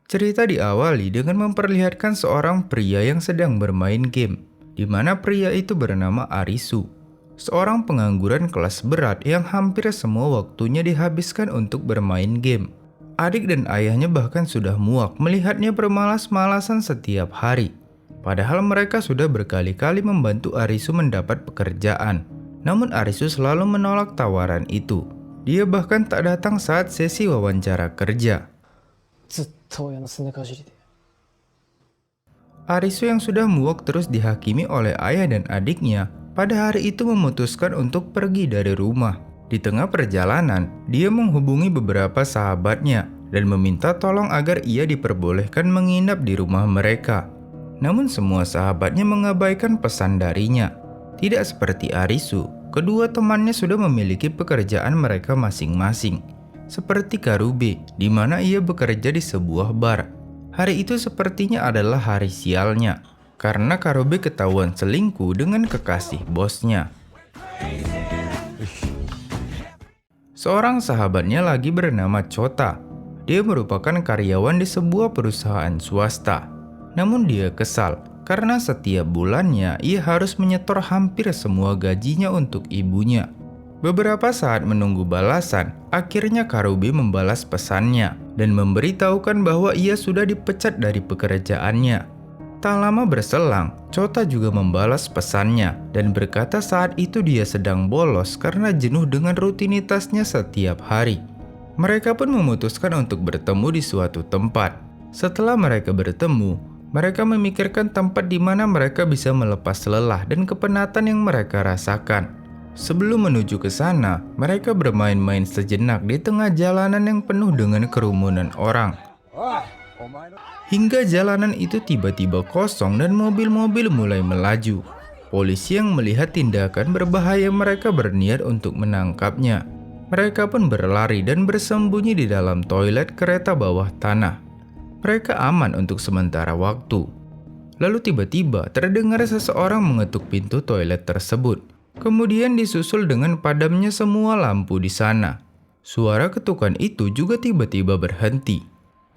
Cerita diawali dengan memperlihatkan seorang pria yang sedang bermain game, di mana pria itu bernama Arisu, seorang pengangguran kelas berat yang hampir semua waktunya dihabiskan untuk bermain game. Adik dan ayahnya bahkan sudah muak melihatnya bermalas-malasan setiap hari. Padahal mereka sudah berkali-kali membantu Arisu mendapat pekerjaan. Namun Arisu selalu menolak tawaran itu. Dia bahkan tak datang saat sesi wawancara kerja. ずっと親のすねかじりで。 Arisu yang sudah muak terus dihakimi oleh ayah dan adiknya, pada hari itu memutuskan untuk pergi dari rumah. Di tengah perjalanan, dia menghubungi beberapa sahabatnya dan meminta tolong agar ia diperbolehkan menginap di rumah mereka. Namun semua sahabatnya mengabaikan pesan darinya. Tidak seperti Arisu, kedua temannya sudah memiliki pekerjaan mereka masing-masing. Seperti Karube, di mana ia bekerja di sebuah bar. Hari itu sepertinya adalah hari sialnya, karena Karube ketahuan selingkuh dengan kekasih bosnya. Seorang sahabatnya lagi bernama Chota. Dia merupakan karyawan di sebuah perusahaan swasta. Namun dia kesal, karena setiap bulannya ia harus menyetor hampir semua gajinya untuk ibunya. Beberapa saat menunggu balasan, akhirnya Karube membalas pesannya dan memberitahukan bahwa ia sudah dipecat dari pekerjaannya. Tak lama berselang, Chota juga membalas pesannya dan berkata saat itu dia sedang bolos karena jenuh dengan rutinitasnya setiap hari. Mereka pun memutuskan untuk bertemu di suatu tempat. Setelah mereka bertemu, mereka memikirkan tempat di mana mereka bisa melepas lelah dan kepenatan yang mereka rasakan. Sebelum menuju ke sana, mereka bermain-main sejenak di tengah jalanan yang penuh dengan kerumunan orang. Hingga jalanan itu tiba-tiba kosong dan mobil-mobil mulai melaju. Polisi yang melihat tindakan berbahaya mereka berniat untuk menangkapnya. Mereka pun berlari dan bersembunyi di dalam toilet kereta bawah tanah. Mereka aman untuk sementara waktu. Lalu tiba-tiba terdengar seseorang mengetuk pintu toilet tersebut. Kemudian disusul dengan padamnya semua lampu di sana. Suara ketukan itu juga tiba-tiba berhenti.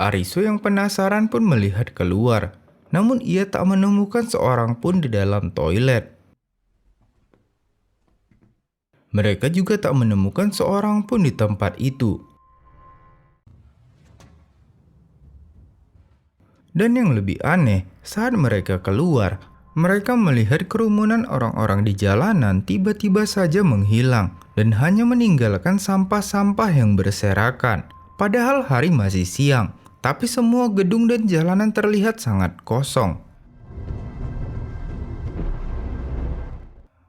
Arisu yang penasaran pun melihat keluar. Namun ia tak menemukan seorang pun di dalam toilet. Mereka juga tak menemukan seorang pun di tempat itu. Dan yang lebih aneh, saat mereka keluar, mereka melihat kerumunan orang-orang di jalanan tiba-tiba saja menghilang dan hanya meninggalkan sampah-sampah yang berserakan. Padahal hari masih siang, tapi semua gedung dan jalanan terlihat sangat kosong.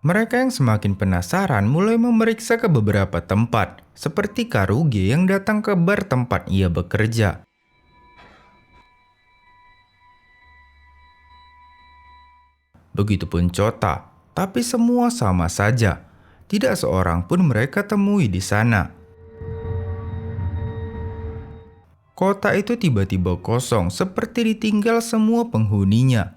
Mereka yang semakin penasaran mulai memeriksa ke beberapa tempat, seperti Karuge yang datang ke bar tempat ia bekerja. Begitupun Chota, tapi semua sama saja. Tidak seorang pun mereka temui di sana. Kota itu tiba-tiba kosong, seperti ditinggal semua penghuninya.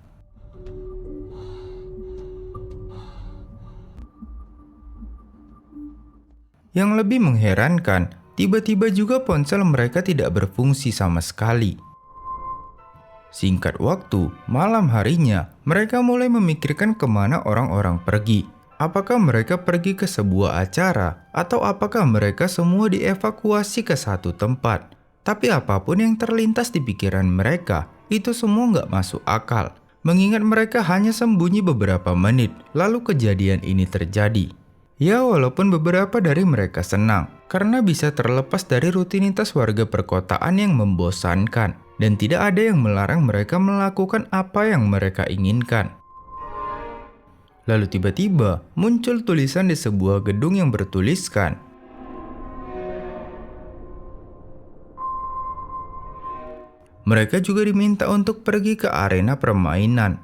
Yang lebih mengherankan, tiba-tiba juga ponsel mereka tidak berfungsi sama sekali. Singkat waktu, malam harinya, mereka mulai memikirkan kemana orang-orang pergi. Apakah mereka pergi ke sebuah acara, atau apakah mereka semua dievakuasi ke satu tempat. Tapi apapun yang terlintas di pikiran mereka, itu semua nggak masuk akal. Mengingat mereka hanya sembunyi beberapa menit, lalu kejadian ini terjadi. Ya, walaupun beberapa dari mereka senang, karena bisa terlepas dari rutinitas warga perkotaan yang membosankan. Dan tidak ada yang melarang mereka melakukan apa yang mereka inginkan. Lalu tiba-tiba muncul tulisan di sebuah gedung yang bertuliskan, mereka juga diminta untuk pergi ke arena permainan.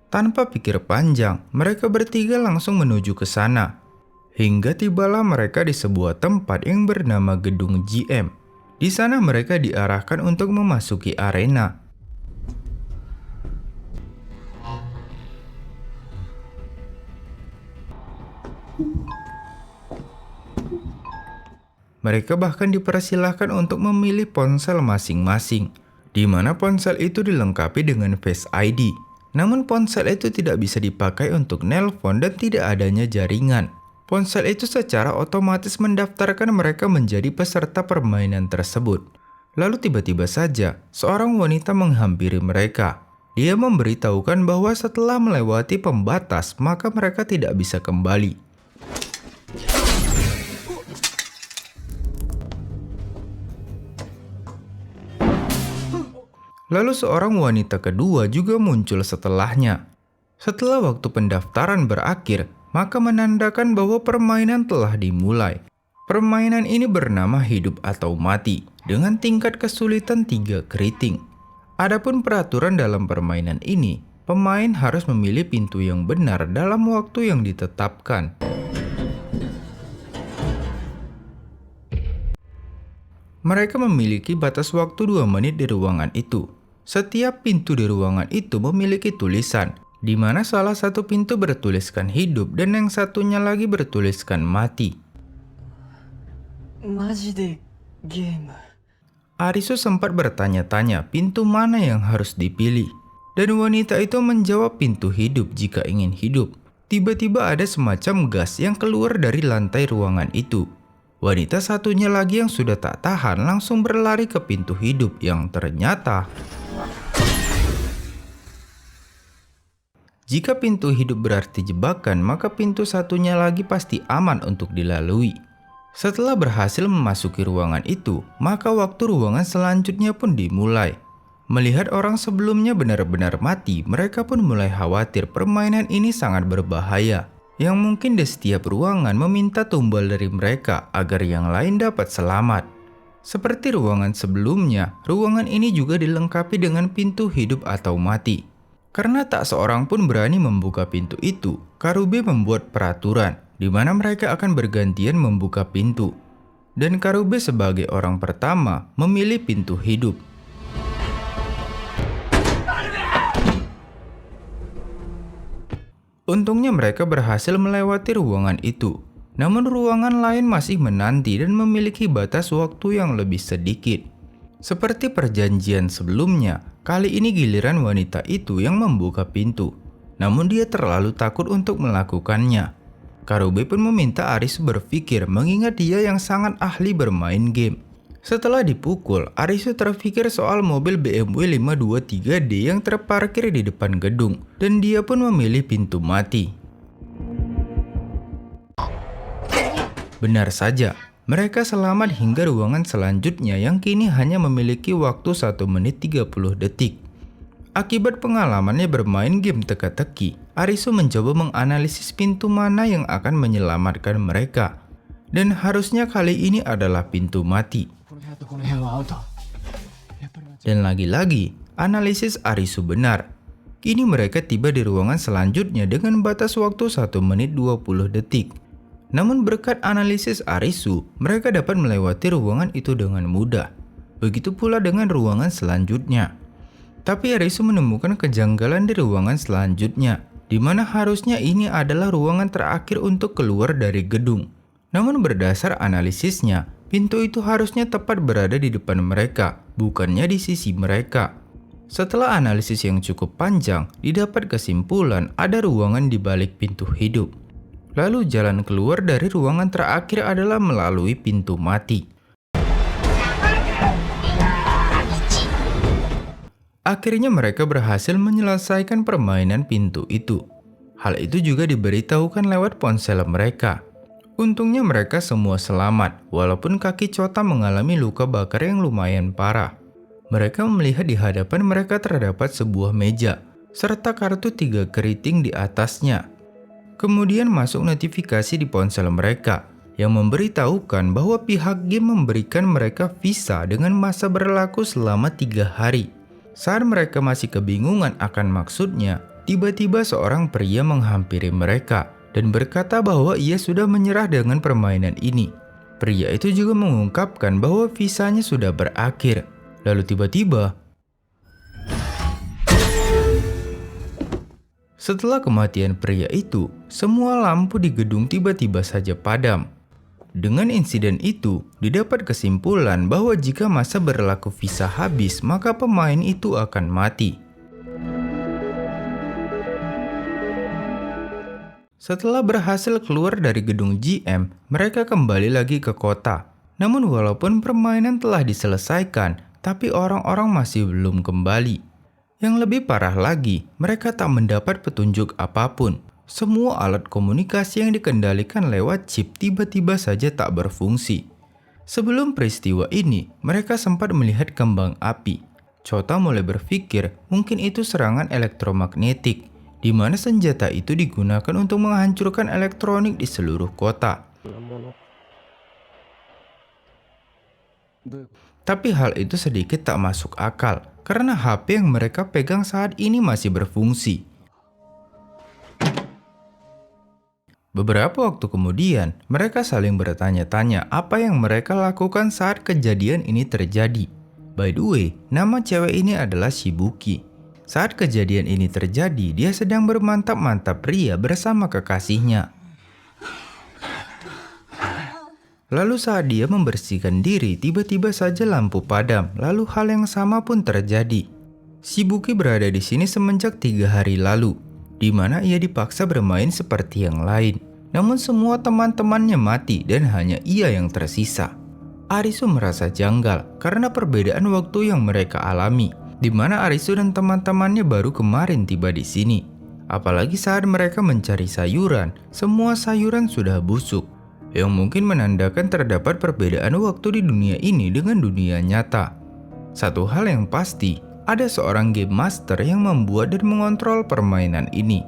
Tanpa pikir panjang, mereka bertiga langsung menuju ke sana. Hingga tibalah mereka di sebuah tempat yang bernama Gedung GM. Di sana mereka diarahkan untuk memasuki arena. Mereka bahkan dipersilahkan untuk memilih ponsel masing-masing, di mana ponsel itu dilengkapi dengan Face ID. Namun ponsel itu tidak bisa dipakai untuk nelpon dan tidak adanya jaringan. Ponsel itu secara otomatis mendaftarkan mereka menjadi peserta permainan tersebut. Lalu tiba-tiba saja, seorang wanita menghampiri mereka. Dia memberitahukan bahwa setelah melewati pembatas, maka mereka tidak bisa kembali. Lalu seorang wanita kedua juga muncul setelahnya. Setelah waktu pendaftaran berakhir, maka menandakan bahwa permainan telah dimulai. Permainan ini bernama hidup atau mati, dengan tingkat kesulitan 3 keriting. Adapun peraturan dalam permainan ini, pemain harus memilih pintu yang benar dalam waktu yang ditetapkan. Mereka memiliki batas waktu 2 menit di ruangan itu. Setiap pintu di ruangan itu memiliki tulisan, di mana salah satu pintu bertuliskan hidup dan yang satunya lagi bertuliskan mati. マジでゲーム。 Arisu sempat bertanya-tanya pintu mana yang harus dipilih. Dan wanita itu menjawab pintu hidup jika ingin hidup. Tiba-tiba ada semacam gas yang keluar dari lantai ruangan itu. Wanita satunya lagi yang sudah tak tahan langsung berlari ke pintu hidup yang ternyata... Jika pintu hidup berarti jebakan, maka pintu satunya lagi pasti aman untuk dilalui. Setelah berhasil memasuki ruangan itu, maka waktu ruangan selanjutnya pun dimulai. Melihat orang sebelumnya benar-benar mati, mereka pun mulai khawatir permainan ini sangat berbahaya. Yang mungkin di setiap ruangan meminta tumbal dari mereka agar yang lain dapat selamat. Seperti ruangan sebelumnya, ruangan ini juga dilengkapi dengan pintu hidup atau mati. Karena tak seorang pun berani membuka pintu itu, Karube membuat peraturan di mana mereka akan bergantian membuka pintu. Dan Karube sebagai orang pertama memilih pintu hidup. Untungnya mereka berhasil melewati ruangan itu. Namun ruangan lain masih menanti dan memiliki batas waktu yang lebih sedikit. Seperti perjanjian sebelumnya, kali ini giliran wanita itu yang membuka pintu. Namun dia terlalu takut untuk melakukannya. Karube pun meminta Arisu berpikir mengingat dia yang sangat ahli bermain game. Setelah dipukul, Arisu terpikir soal mobil BMW 523D yang terparkir di depan gedung. Dan dia pun memilih pintu mati. Benar saja. Mereka selamat hingga ruangan selanjutnya yang kini hanya memiliki waktu 1 menit 30 detik. Akibat pengalamannya bermain game teka-teki, Arisu mencoba menganalisis pintu mana yang akan menyelamatkan mereka. Dan harusnya kali ini adalah pintu mati. Dan lagi-lagi, analisis Arisu benar. Kini mereka tiba di ruangan selanjutnya dengan batas waktu 1 menit 20 detik. Namun berkat analisis Arisu, mereka dapat melewati ruangan itu dengan mudah. Begitu pula dengan ruangan selanjutnya. Tapi Arisu menemukan kejanggalan di ruangan selanjutnya, di mana harusnya ini adalah ruangan terakhir untuk keluar dari gedung. Namun berdasar analisisnya, pintu itu harusnya tepat berada di depan mereka, bukannya di sisi mereka. Setelah analisis yang cukup panjang, didapat kesimpulan ada ruangan di balik pintu hidup. Lalu jalan keluar dari ruangan terakhir adalah melalui pintu mati. Akhirnya mereka berhasil menyelesaikan permainan pintu itu. Hal itu juga diberitahukan lewat ponsel mereka. Untungnya mereka semua selamat, walaupun kaki Chota mengalami luka bakar yang lumayan parah. Mereka melihat di hadapan mereka terdapat sebuah meja, serta kartu 3 keriting di atasnya. Kemudian masuk notifikasi di ponsel mereka yang memberitahukan bahwa pihak game memberikan mereka visa dengan masa berlaku selama 3 hari. Saat mereka masih kebingungan akan maksudnya, tiba-tiba seorang pria menghampiri mereka dan berkata bahwa ia sudah menyerah dengan permainan ini. Pria itu juga mengungkapkan bahwa visanya sudah berakhir. Lalu tiba-tiba, setelah kematian pria itu, semua lampu di gedung tiba-tiba saja padam. Dengan insiden itu, didapat kesimpulan bahwa jika masa berlaku visa habis, maka pemain itu akan mati. Setelah berhasil keluar dari gedung GM, mereka kembali lagi ke kota. Namun walaupun permainan telah diselesaikan, tapi orang-orang masih belum kembali. Yang lebih parah lagi, mereka tak mendapat petunjuk apapun. Semua alat komunikasi yang dikendalikan lewat chip tiba-tiba saja tak berfungsi. Sebelum peristiwa ini, mereka sempat melihat kembang api. Chota mulai berpikir mungkin itu serangan elektromagnetik, di mana senjata itu digunakan untuk menghancurkan elektronik di seluruh kota. Tapi hal itu sedikit tak masuk akal, karena HP yang mereka pegang saat ini masih berfungsi. Beberapa waktu kemudian, mereka saling bertanya-tanya apa yang mereka lakukan saat kejadian ini terjadi. By the way, nama cewek ini adalah Shibuki. Saat kejadian ini terjadi, dia sedang bermantap-mantap pria bersama kekasihnya. Lalu saat dia membersihkan diri, tiba-tiba saja lampu padam, lalu hal yang sama pun terjadi. Shibuki berada di sini semenjak 3 hari lalu, di mana ia dipaksa bermain seperti yang lain. Namun semua teman-temannya mati dan hanya ia yang tersisa. Arisu merasa janggal karena perbedaan waktu yang mereka alami, di mana Arisu dan teman-temannya baru kemarin tiba di sini. Apalagi saat mereka mencari sayuran, semua sayuran sudah busuk, yang mungkin menandakan terdapat perbedaan waktu di dunia ini dengan dunia nyata. Satu hal yang pasti, ada seorang game master yang membuat dan mengontrol permainan ini.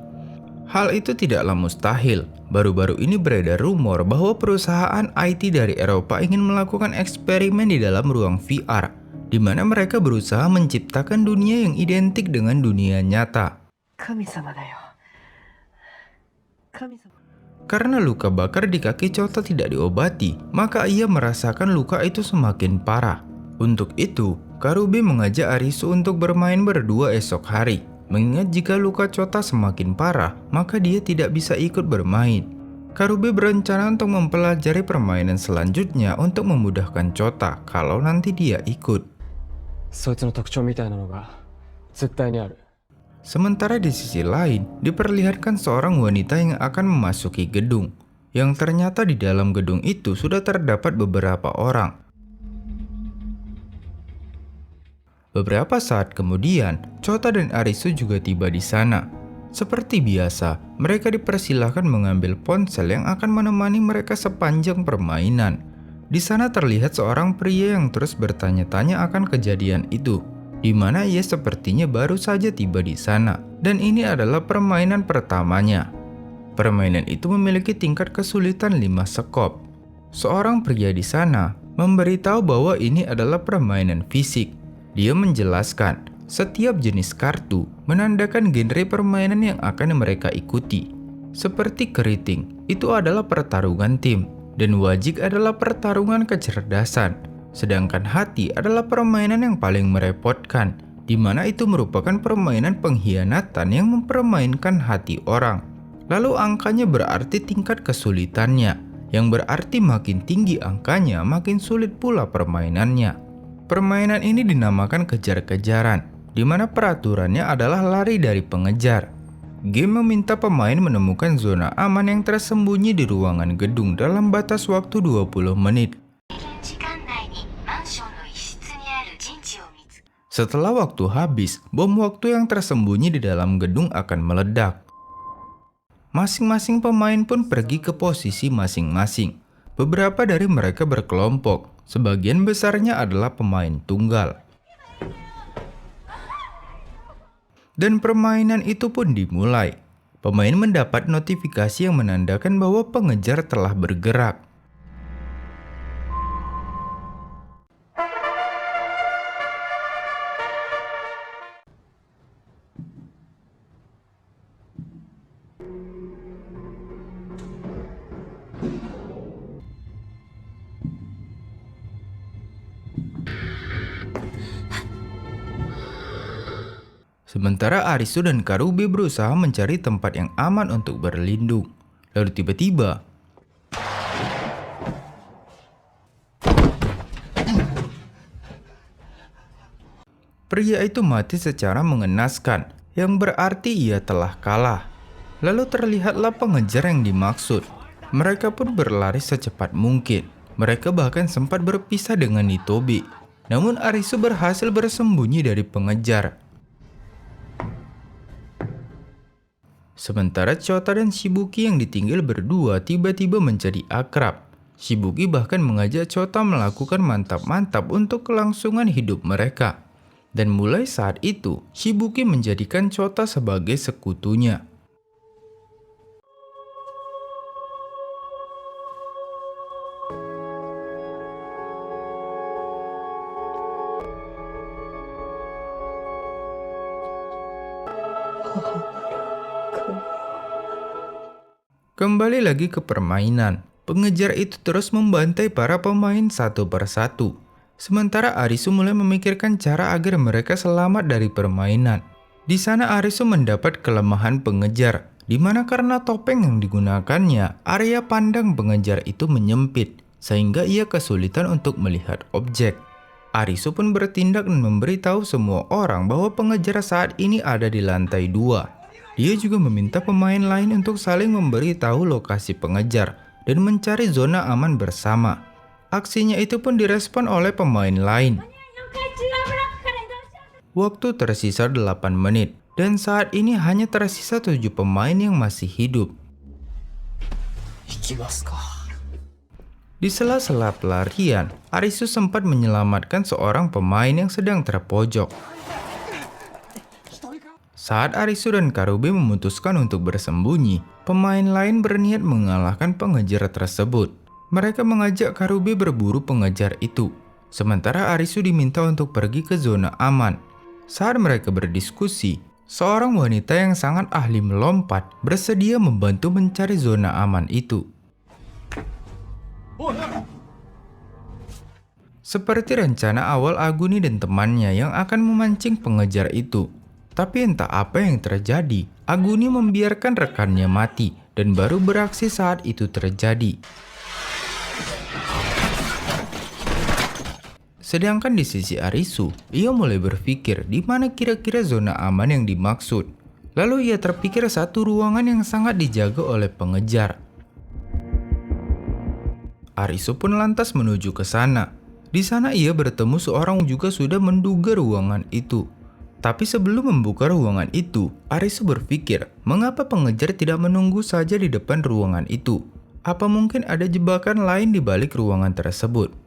Hal itu tidaklah mustahil. Baru-baru ini beredar rumor bahwa perusahaan IT dari Eropa ingin melakukan eksperimen di dalam ruang VR, di mana mereka berusaha menciptakan dunia yang identik dengan dunia nyata. Karena luka bakar di kaki Chota tidak diobati, maka ia merasakan luka itu semakin parah. Untuk itu, Karube mengajak Arisu untuk bermain berdua esok hari. Mengingat jika luka Chota semakin parah, maka dia tidak bisa ikut bermain. Karube berencana untuk mempelajari permainan selanjutnya untuk memudahkan Chota kalau nanti dia ikut. Sementara di sisi lain, diperlihatkan seorang wanita yang akan memasuki gedung, yang ternyata di dalam gedung itu sudah terdapat beberapa orang. Beberapa saat kemudian, Chota dan Arisu juga tiba di sana. Seperti biasa, mereka dipersilahkan mengambil ponsel yang akan menemani mereka sepanjang permainan. Di sana terlihat seorang pria yang terus bertanya-tanya akan kejadian itu, di mana ia sepertinya baru saja tiba di sana, dan ini adalah permainan pertamanya. Permainan itu memiliki tingkat kesulitan 5 skop. Seorang pria di sana memberitahu bahwa ini adalah permainan fisik. Dia menjelaskan, setiap jenis kartu menandakan genre permainan yang akan mereka ikuti. Seperti keriting, itu adalah pertarungan tim, dan wajik adalah pertarungan kecerdasan. Sedangkan hati adalah permainan yang paling merepotkan, di mana itu merupakan permainan pengkhianatan yang mempermainkan hati orang. Lalu angkanya berarti tingkat kesulitannya, yang berarti makin tinggi angkanya makin sulit pula permainannya. Permainan ini dinamakan kejar-kejaran, di mana peraturannya adalah lari dari pengejar. Game meminta pemain menemukan zona aman yang tersembunyi di ruangan gedung dalam batas waktu 20 menit. Setelah waktu habis, bom waktu yang tersembunyi di dalam gedung akan meledak. Masing-masing pemain pun pergi ke posisi masing-masing. Beberapa dari mereka berkelompok, sebagian besarnya adalah pemain tunggal. Dan permainan itu pun dimulai. Pemain mendapat notifikasi yang menandakan bahwa pengejar telah bergerak. Sementara Arisu dan Karube berusaha mencari tempat yang aman untuk berlindung. Lalu tiba-tiba, Pria itu mati secara mengenaskan, yang berarti ia telah kalah. Lalu terlihatlah pengejar yang dimaksud. Mereka pun berlari secepat mungkin. Mereka bahkan sempat berpisah dengan Nitobi. Namun Arisu berhasil bersembunyi dari pengejar. Sementara Chota dan Shibuki yang ditinggal berdua tiba-tiba menjadi akrab. Shibuki bahkan mengajak Chota melakukan mantap-mantap untuk kelangsungan hidup mereka. Dan mulai saat itu, Shibuki menjadikan Chota sebagai sekutunya. Kembali lagi ke permainan. Pengejar itu terus membantai para pemain satu persatu. Sementara Arisu mulai memikirkan cara agar mereka selamat dari permainan. Di sana Arisu mendapat kelemahan pengejar, di mana karena topeng yang digunakannya, area pandang pengejar itu menyempit, sehingga ia kesulitan untuk melihat objek. Arisu pun bertindak dan memberitahu semua orang bahwa pengejar saat ini ada di lantai 2. Dia juga meminta pemain lain untuk saling memberitahu lokasi pengejar dan mencari zona aman bersama. Aksinya itu pun direspon oleh pemain lain. Waktu tersisa 8 menit dan saat ini hanya tersisa 7 pemain yang masih hidup. Di sela-sela pelarian, Arisu sempat menyelamatkan seorang pemain yang sedang terpojok. Saat Arisu dan Karube memutuskan untuk bersembunyi, pemain lain berniat mengalahkan pengejar tersebut. Mereka mengajak Karube berburu pengejar itu, sementara Arisu diminta untuk pergi ke zona aman. Saat mereka berdiskusi, seorang wanita yang sangat ahli melompat bersedia membantu mencari zona aman itu. Seperti rencana awal Aguni dan temannya yang akan memancing pengejar itu. Tapi entah apa yang terjadi, Aguni membiarkan rekannya mati dan baru beraksi saat itu terjadi. Sedangkan di sisi Arisu, ia mulai berpikir di mana kira-kira zona aman yang dimaksud. Lalu ia terpikir satu ruangan yang sangat dijaga oleh pengejar. Arisu pun lantas menuju ke sana. Di sana ia bertemu seorang yang juga sudah menduga ruangan itu. Tapi sebelum membuka ruangan itu, Arisu berpikir, mengapa pengejar tidak menunggu saja di depan ruangan itu? Apa mungkin ada jebakan lain di balik ruangan tersebut?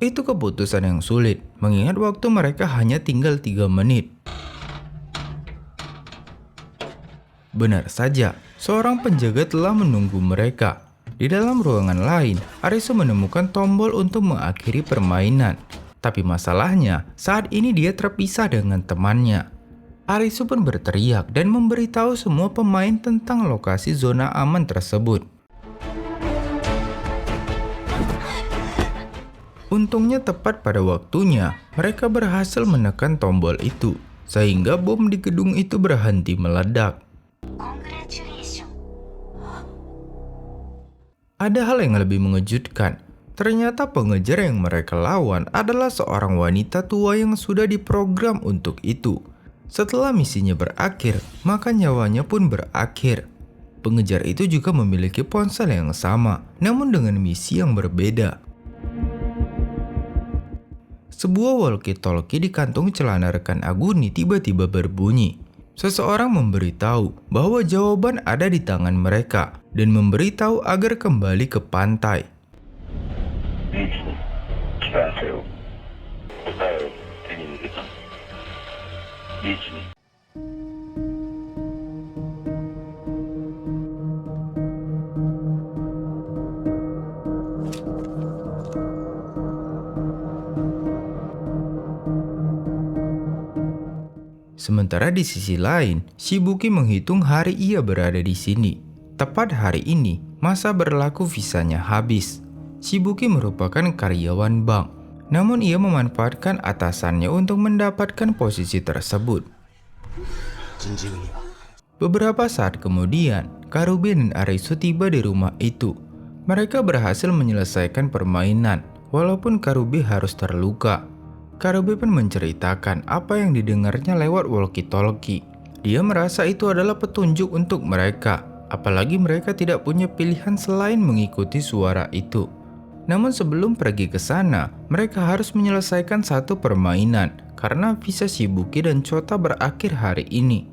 Itu keputusan yang sulit, mengingat waktu mereka hanya tinggal 3 menit. Benar saja, seorang penjaga telah menunggu mereka. Di dalam ruangan lain, Arisu menemukan tombol untuk mengakhiri permainan. Tapi masalahnya, saat ini dia terpisah dengan temannya. Arisu pun berteriak dan memberitahu semua pemain tentang lokasi zona aman tersebut. Untungnya tepat pada waktunya, mereka berhasil menekan tombol itu, sehingga bom di gedung itu berhenti meledak. Ada hal yang lebih mengejutkan. Ternyata pengejar yang mereka lawan adalah seorang wanita tua yang sudah diprogram untuk itu. Setelah misinya berakhir, maka nyawanya pun berakhir. Pengejar itu juga memiliki ponsel yang sama, namun dengan misi yang berbeda. Sebuah walkie-talkie di kantung celana rekan Aguni tiba-tiba berbunyi. Seseorang memberitahu bahwa jawaban ada di tangan mereka dan memberitahu agar kembali ke pantai. Sementara di sisi lain, Shibuki menghitung hari ia berada di sini. Tepat hari ini, masa berlaku visanya habis. Shibuki merupakan karyawan bank, namun ia memanfaatkan atasannya untuk mendapatkan posisi tersebut. Beberapa saat kemudian, Karube dan Arisu tiba di rumah itu. Mereka berhasil menyelesaikan permainan, walaupun Karube harus terluka. Karube pun menceritakan apa yang didengarnya lewat walkie-talkie. Dia merasa itu adalah petunjuk untuk mereka, apalagi mereka tidak punya pilihan selain mengikuti suara itu. Namun sebelum pergi ke sana, mereka harus menyelesaikan satu permainan karena visa Shibuki dan Chota berakhir hari ini.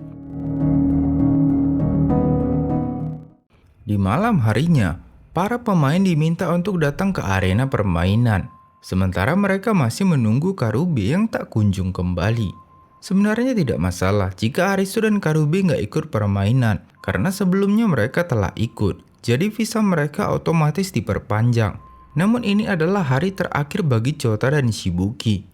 Di malam harinya, para pemain diminta untuk datang ke arena permainan. Sementara mereka masih menunggu Karube yang tak kunjung kembali. Sebenarnya tidak masalah jika Arisu dan Karube nggak ikut permainan, karena sebelumnya mereka telah ikut, jadi visa mereka otomatis diperpanjang. Namun ini adalah hari terakhir bagi Chota dan Shibuki.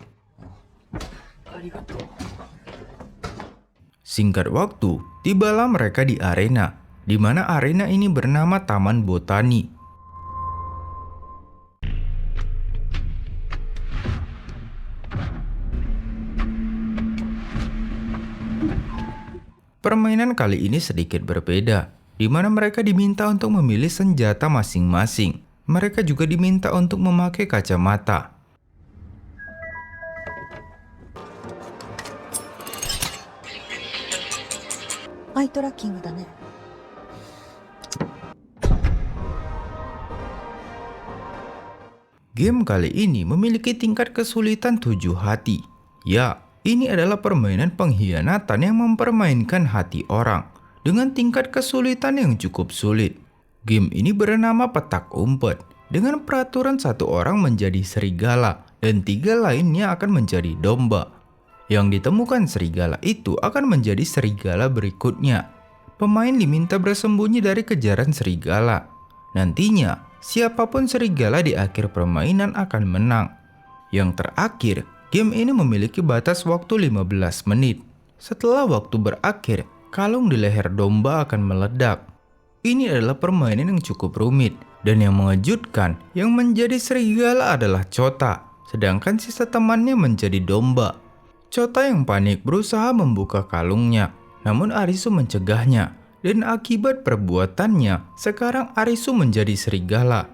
Singkat waktu, tibalah mereka di arena, di mana arena ini bernama Taman Botani. Permainan kali ini sedikit berbeda, di mana mereka diminta untuk memilih senjata masing-masing. Mereka juga diminta untuk memakai kacamata. Eye tracking だね。 Game kali ini memiliki tingkat kesulitan 7 hati. Ya, ini adalah permainan pengkhianatan yang mempermainkan hati orang dengan tingkat kesulitan yang cukup sulit. Game ini bernama Petak Umpet, dengan peraturan satu orang menjadi serigala dan 3 lainnya akan menjadi domba. Yang ditemukan serigala itu akan menjadi serigala berikutnya. Pemain diminta bersembunyi dari kejaran serigala. Nantinya, siapapun serigala di akhir permainan akan menang. Yang terakhir, game ini memiliki batas waktu 15 menit. Setelah waktu berakhir, kalung di leher domba akan meledak. Ini adalah permainan yang cukup rumit, dan yang mengejutkan, yang menjadi serigala adalah Chota, sedangkan sisa temannya menjadi domba. Chota yang panik berusaha membuka kalungnya, namun Arisu mencegahnya, dan akibat perbuatannya, sekarang Arisu menjadi serigala.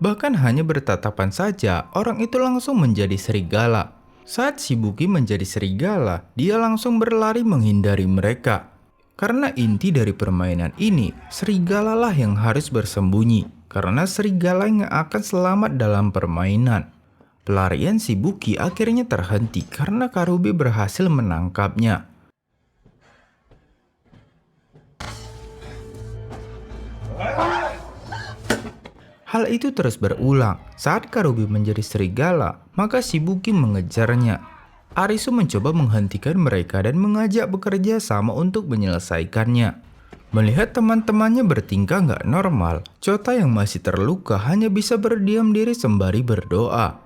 Bahkan hanya bertatapan saja, orang itu langsung menjadi serigala. Saat Shibuki menjadi serigala, dia langsung berlari menghindari mereka. Karena inti dari permainan ini, serigala lah yang harus bersembunyi, karena serigala yang akan selamat dalam permainan. Pelarian Shibuki akhirnya terhenti karena Karube berhasil menangkapnya. Hal itu terus berulang. Saat Karube menjadi serigala, maka Shibuki mengejarnya. Arisu mencoba menghentikan mereka dan mengajak bekerja sama untuk menyelesaikannya. Melihat teman-temannya bertingkah nggak normal, Chota yang masih terluka hanya bisa berdiam diri sembari berdoa.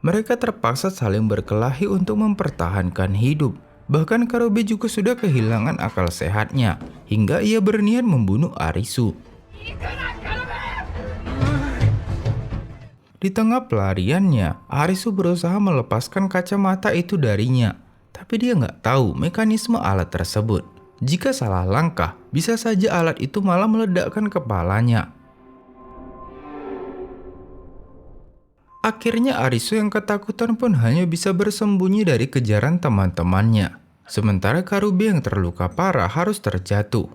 Mereka terpaksa saling berkelahi untuk mempertahankan hidup. Bahkan Karube juga sudah kehilangan akal sehatnya, hingga ia berniat membunuh Arisu. Di tengah pelariannya, Arisu berusaha melepaskan kacamata itu darinya. Tapi dia nggak tahu mekanisme alat tersebut. Jika salah langkah, bisa saja alat itu malah meledakkan kepalanya. Akhirnya Arisu yang ketakutan pun hanya bisa bersembunyi dari kejaran teman-temannya. Sementara Karube yang terluka parah harus terjatuh.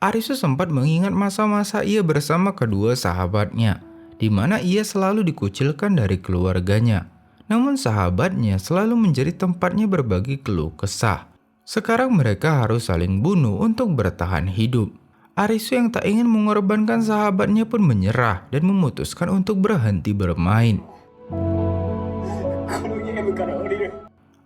Arisu sempat mengingat masa-masa ia bersama kedua sahabatnya, di mana ia selalu dikucilkan dari keluarganya. Namun sahabatnya selalu menjadi tempatnya berbagi keluh kesah. Sekarang mereka harus saling bunuh untuk bertahan hidup. Arisu yang tak ingin mengorbankan sahabatnya pun menyerah dan memutuskan untuk berhenti bermain.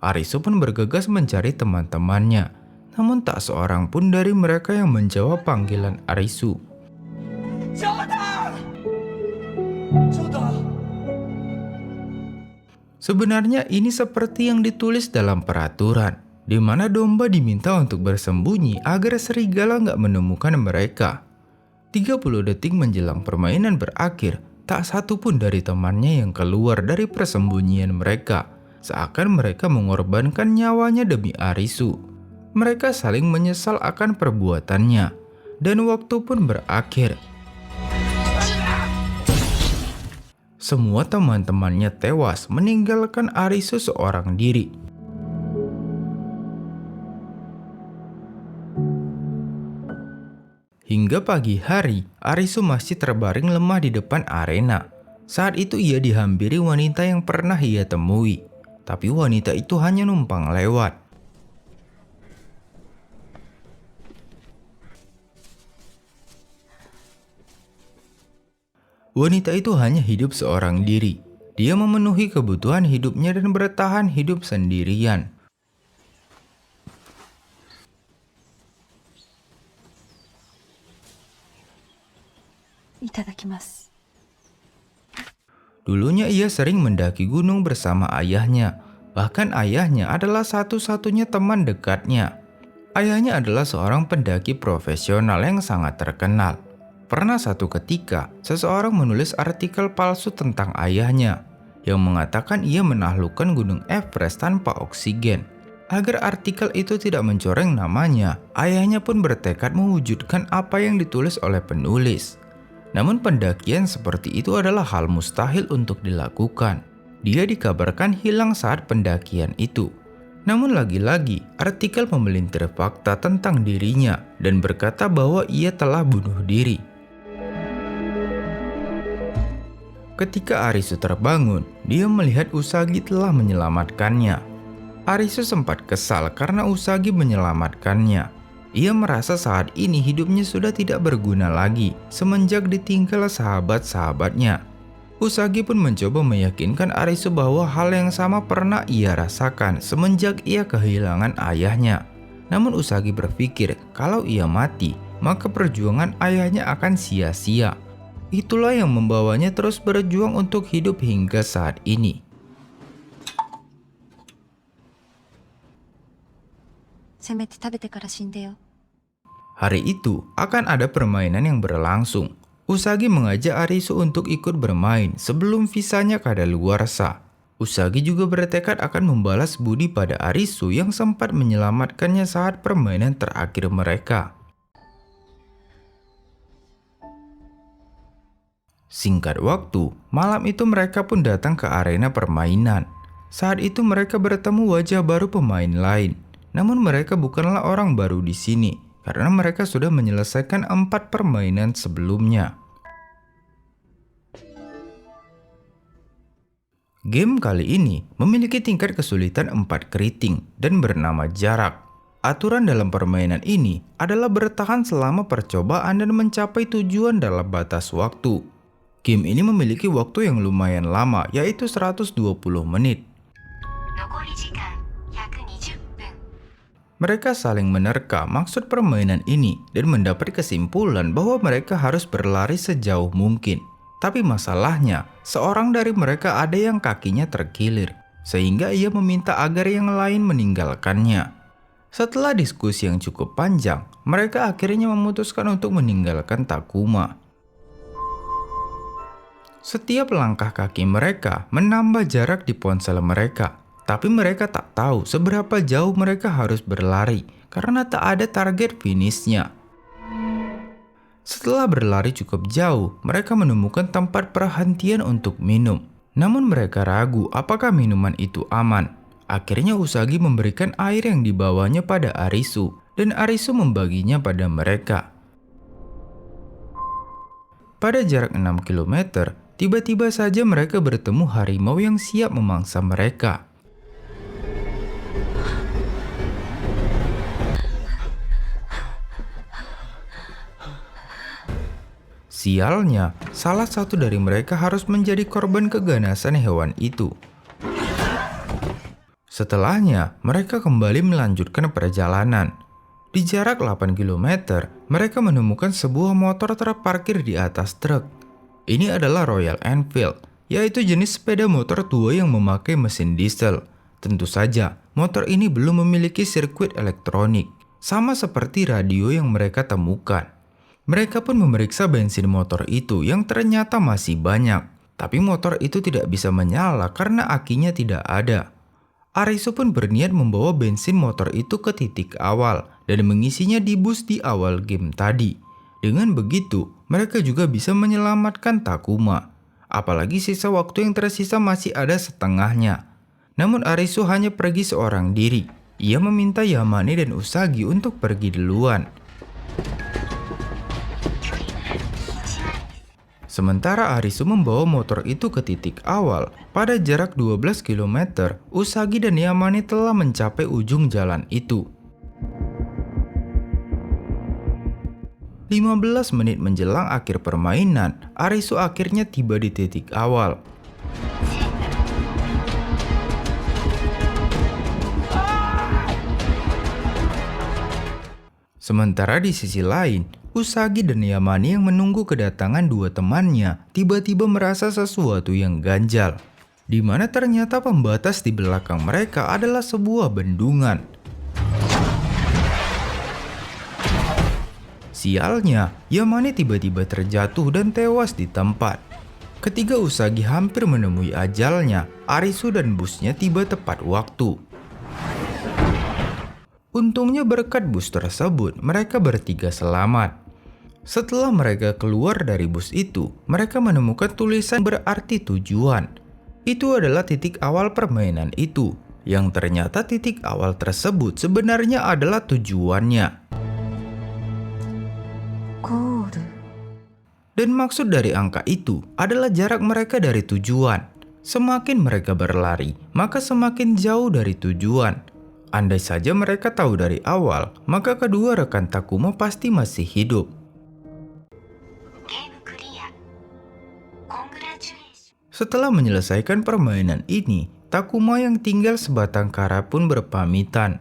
Arisu pun bergegas mencari teman-temannya. Namun tak seorang pun dari mereka yang menjawab panggilan Arisu. Sebenarnya ini seperti yang ditulis dalam peraturan, di mana domba diminta untuk bersembunyi agar serigala nggak menemukan mereka. 30 detik menjelang permainan berakhir, tak satu pun dari temannya yang keluar dari persembunyian mereka, seakan mereka mengorbankan nyawanya demi Arisu. Mereka saling menyesal akan perbuatannya, dan waktu pun berakhir. Semua teman-temannya tewas meninggalkan Arisu seorang diri. Hingga pagi hari, Arisu masih terbaring lemah di depan arena. Saat itu ia dihampiri wanita yang pernah ia temui. Tapi wanita itu hanya numpang lewat. Wanita itu hanya hidup seorang diri. Dia memenuhi kebutuhan hidupnya dan bertahan hidup sendirian. Itadakimasu. Dulunya ia sering mendaki gunung bersama ayahnya. Bahkan ayahnya adalah satu-satunya teman dekatnya. Ayahnya adalah seorang pendaki profesional yang sangat terkenal. Pernah satu ketika, seseorang menulis artikel palsu tentang ayahnya yang mengatakan ia menaklukkan gunung Everest tanpa oksigen. Agar artikel itu tidak mencoreng namanya, ayahnya pun bertekad mewujudkan apa yang ditulis oleh penulis. Namun pendakian seperti itu adalah hal mustahil untuk dilakukan. Dia dikabarkan hilang saat pendakian itu. Namun lagi-lagi, artikel memelintir fakta tentang dirinya dan berkata bahwa ia telah bunuh diri. Ketika Arisu terbangun, dia melihat Usagi telah menyelamatkannya. Arisu sempat kesal karena Usagi menyelamatkannya. Ia merasa saat ini hidupnya sudah tidak berguna lagi semenjak ditinggal sahabat-sahabatnya. Usagi pun mencoba meyakinkan Arisu bahwa hal yang sama pernah ia rasakan semenjak ia kehilangan ayahnya. Namun Usagi berpikir kalau ia mati, maka perjuangan ayahnya akan sia-sia. Itulah yang membawanya terus berjuang untuk hidup hingga saat ini. Hari itu akan ada permainan yang berlangsung. Usagi mengajak Arisu untuk ikut bermain sebelum visanya kadaluarsa. Usagi juga bertekad akan membalas budi pada Arisu yang sempat menyelamatkannya saat permainan terakhir mereka. Singkat waktu, malam itu mereka pun datang ke arena permainan. Saat itu mereka bertemu wajah baru pemain lain. Namun mereka bukanlah orang baru di sini, karena mereka sudah menyelesaikan 4 permainan sebelumnya. Game kali ini memiliki tingkat kesulitan 4 keriting dan bernama jarak. Aturan dalam permainan ini adalah bertahan selama percobaan dan mencapai tujuan dalam batas waktu. Game ini memiliki waktu yang lumayan lama, yaitu 120 menit. Mereka saling menerka maksud permainan ini dan mendapat kesimpulan bahwa mereka harus berlari sejauh mungkin. Tapi masalahnya, seorang dari mereka ada yang kakinya terkilir, sehingga ia meminta agar yang lain meninggalkannya. Setelah diskusi yang cukup panjang, mereka akhirnya memutuskan untuk meninggalkan Takuma. Setiap langkah kaki mereka menambah jarak di ponsel mereka, tapi mereka tak tahu seberapa jauh mereka harus berlari karena tak ada target finishnya. Setelah berlari cukup jauh, mereka menemukan tempat perhentian untuk minum. Namun mereka ragu apakah minuman itu aman. Akhirnya Usagi memberikan air yang dibawanya pada Arisu, dan Arisu membaginya pada mereka. Pada jarak 6 km, tiba-tiba saja mereka bertemu harimau yang siap memangsa mereka. Sialnya, salah satu dari mereka harus menjadi korban keganasan hewan itu. Setelahnya, mereka kembali melanjutkan perjalanan. Di jarak 8 km, mereka menemukan sebuah motor terparkir di atas truk. Ini adalah Royal Enfield, yaitu jenis sepeda motor tua yang memakai mesin diesel. Tentu saja, motor ini belum memiliki sirkuit elektronik, sama seperti radio yang mereka temukan. Mereka pun memeriksa bensin motor itu yang ternyata masih banyak, tapi motor itu tidak bisa menyala karena akinya tidak ada. Arisu pun berniat membawa bensin motor itu ke titik awal dan mengisinya di bus di awal game tadi. Dengan begitu, mereka juga bisa menyelamatkan Takuma. apalagi sisa waktu yang tersisa masih ada setengahnya. Namun Arisu hanya pergi seorang diri. Ia meminta Yamane dan Usagi untuk pergi duluan. Sementara Arisu membawa motor itu ke titik awal, pada jarak 12 km, Usagi dan Yamane telah mencapai ujung jalan itu. 15 menit menjelang akhir permainan, Arisu akhirnya tiba di titik awal. Sementara di sisi lain, Usagi dan Yamane yang menunggu kedatangan dua temannya tiba-tiba merasa sesuatu yang ganjal, di mana ternyata pembatas di belakang mereka adalah sebuah bendungan. Sialnya, Yamane tiba-tiba terjatuh dan tewas di tempat. Ketika Usagi hampir menemui ajalnya, Arisu dan busnya tiba tepat waktu. Untungnya berkat bus tersebut, mereka bertiga selamat. Setelah mereka keluar dari bus itu, mereka menemukan tulisan berarti tujuan. Itu adalah titik awal permainan itu, yang ternyata titik awal tersebut sebenarnya adalah tujuannya. Goal. Dan maksud dari angka itu adalah jarak mereka dari tujuan. Semakin mereka berlari, maka semakin jauh dari tujuan. Andai saja mereka tahu dari awal, maka kedua rekan Takuma pasti masih hidup. Setelah menyelesaikan permainan ini, Takuma yang tinggal sebatang kara pun berpamitan.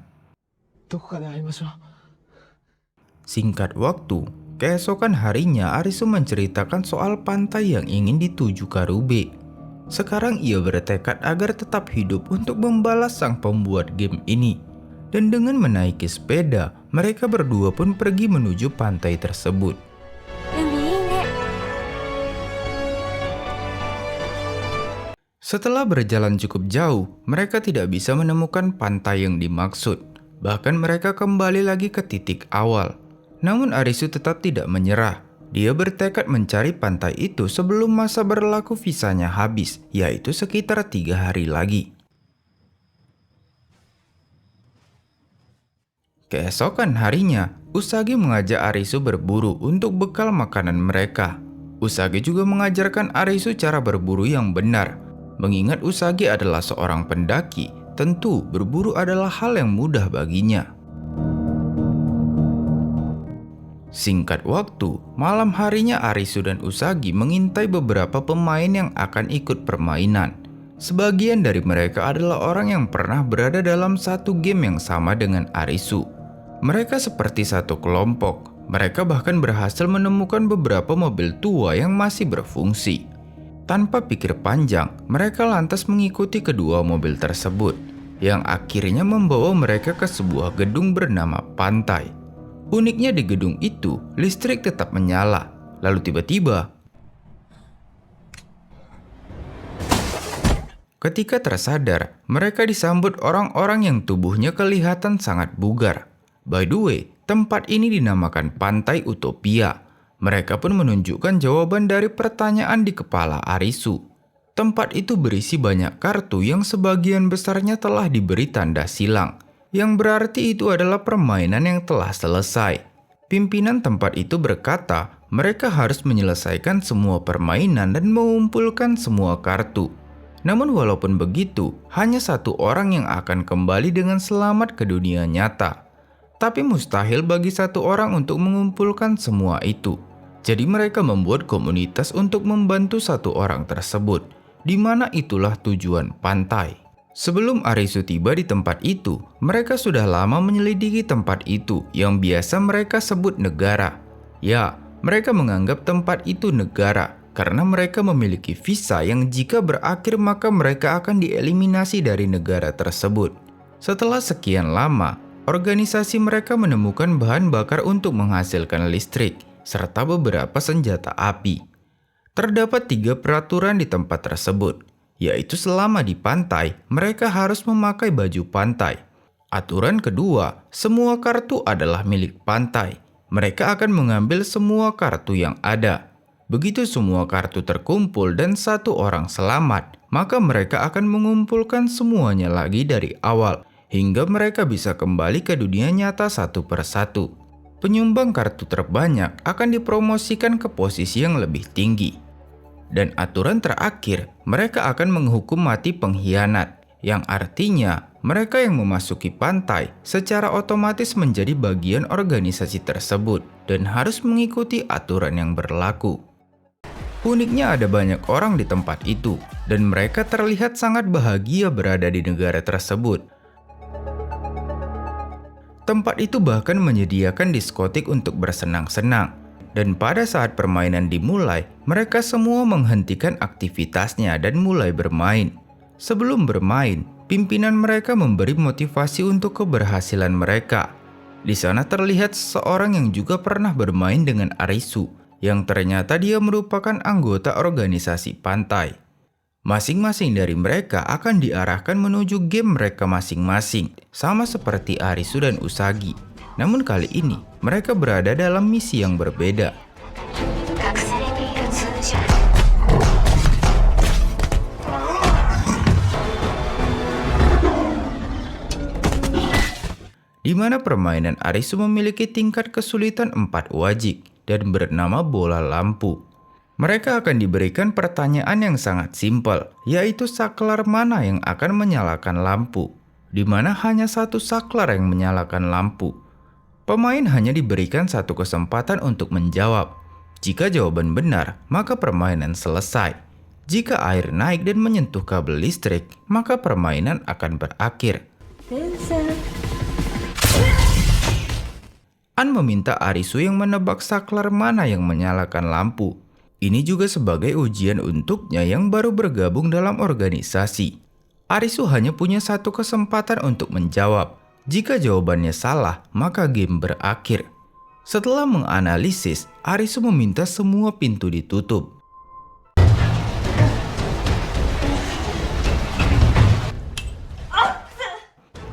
Singkat waktu, keesokan harinya Arisu menceritakan soal pantai yang ingin dituju Karube. Sekarang ia bertekad agar tetap hidup untuk membalas sang pembuat game ini. Dan dengan menaiki sepeda, mereka berdua pun pergi menuju pantai tersebut. Setelah berjalan cukup jauh, mereka tidak bisa menemukan pantai yang dimaksud. Bahkan mereka kembali lagi ke titik awal. Namun Arisu tetap tidak menyerah. Dia bertekad mencari pantai itu sebelum masa berlaku visanya habis, yaitu sekitar 3 hari lagi. Keesokan harinya, Usagi mengajak Arisu berburu untuk bekal makanan mereka. Usagi juga mengajarkan Arisu cara berburu yang benar. Mengingat Usagi adalah seorang pendaki, tentu berburu adalah hal yang mudah baginya. Singkat waktu, malam harinya Arisu dan Usagi mengintai beberapa pemain yang akan ikut permainan. Sebagian dari mereka adalah orang yang pernah berada dalam satu game yang sama dengan Arisu. Mereka seperti satu kelompok. Mereka bahkan berhasil menemukan beberapa mobil tua yang masih berfungsi. Tanpa pikir panjang, mereka lantas mengikuti kedua mobil tersebut, yang akhirnya membawa mereka ke sebuah gedung bernama Pantai. Uniknya di gedung itu, listrik tetap menyala. Lalu tiba-tiba, ketika tersadar, mereka disambut orang-orang yang tubuhnya kelihatan sangat bugar. By the way, tempat ini dinamakan Pantai Utopia. Mereka pun menunjukkan jawaban dari pertanyaan di kepala Arisu. Tempat itu berisi banyak kartu yang sebagian besarnya telah diberi tanda silang, yang berarti itu adalah permainan yang telah selesai. Pimpinan tempat itu berkata, mereka harus menyelesaikan semua permainan dan mengumpulkan semua kartu. Namun walaupun begitu, hanya satu orang yang akan kembali dengan selamat ke dunia nyata. Tapi mustahil bagi satu orang untuk mengumpulkan semua itu. Jadi mereka membuat komunitas untuk membantu satu orang tersebut, di mana itulah tujuan pantai. Sebelum Arisu tiba di tempat itu, mereka sudah lama menyelidiki tempat itu yang biasa mereka sebut negara. Ya, mereka menganggap tempat itu negara karena mereka memiliki visa yang jika berakhir maka mereka akan dieliminasi dari negara tersebut. Setelah sekian lama, organisasi mereka menemukan bahan bakar untuk menghasilkan listrik, serta beberapa senjata api. Terdapat 3 peraturan di tempat tersebut, yaitu selama di pantai, mereka harus memakai baju pantai. Aturan kedua, semua kartu adalah milik pantai. Mereka akan mengambil semua kartu yang ada. Begitu semua kartu terkumpul dan satu orang selamat, maka mereka akan mengumpulkan semuanya lagi dari awal, hingga mereka bisa kembali ke dunia nyata satu persatu. Penyumbang kartu terbanyak akan dipromosikan ke posisi yang lebih tinggi. Dan aturan terakhir, mereka akan menghukum mati pengkhianat, yang artinya mereka yang memasuki pantai secara otomatis menjadi bagian organisasi tersebut dan harus mengikuti aturan yang berlaku. Uniknya ada banyak orang di tempat itu, dan mereka terlihat sangat bahagia berada di negara tersebut. Tempat itu bahkan menyediakan diskotik untuk bersenang-senang, dan pada saat permainan dimulai, mereka semua menghentikan aktivitasnya dan mulai bermain. Sebelum bermain, pimpinan mereka memberi motivasi untuk keberhasilan mereka. Di sana terlihat seseorang yang juga pernah bermain dengan Arisu, yang ternyata dia merupakan anggota organisasi pantai. Masing-masing dari mereka akan diarahkan menuju game mereka masing-masing, sama seperti Arisu dan Usagi. Namun kali ini, mereka berada dalam misi yang berbeda. Di mana permainan Arisu memiliki tingkat kesulitan 4 wajik dan bernama bola lampu. Mereka akan diberikan pertanyaan yang sangat simpel, yaitu saklar mana yang akan menyalakan lampu, di mana hanya satu saklar yang menyalakan lampu. Pemain hanya diberikan satu kesempatan untuk menjawab. Jika jawaban benar, maka permainan selesai. Jika air naik dan menyentuh kabel listrik, maka permainan akan berakhir. An meminta Arisu yang menebak saklar mana yang menyalakan lampu. Ini juga sebagai ujian untuknya yang baru bergabung dalam organisasi. Arisu hanya punya satu kesempatan untuk menjawab. Jika jawabannya salah, maka game berakhir. Setelah menganalisis, Arisu meminta semua pintu ditutup.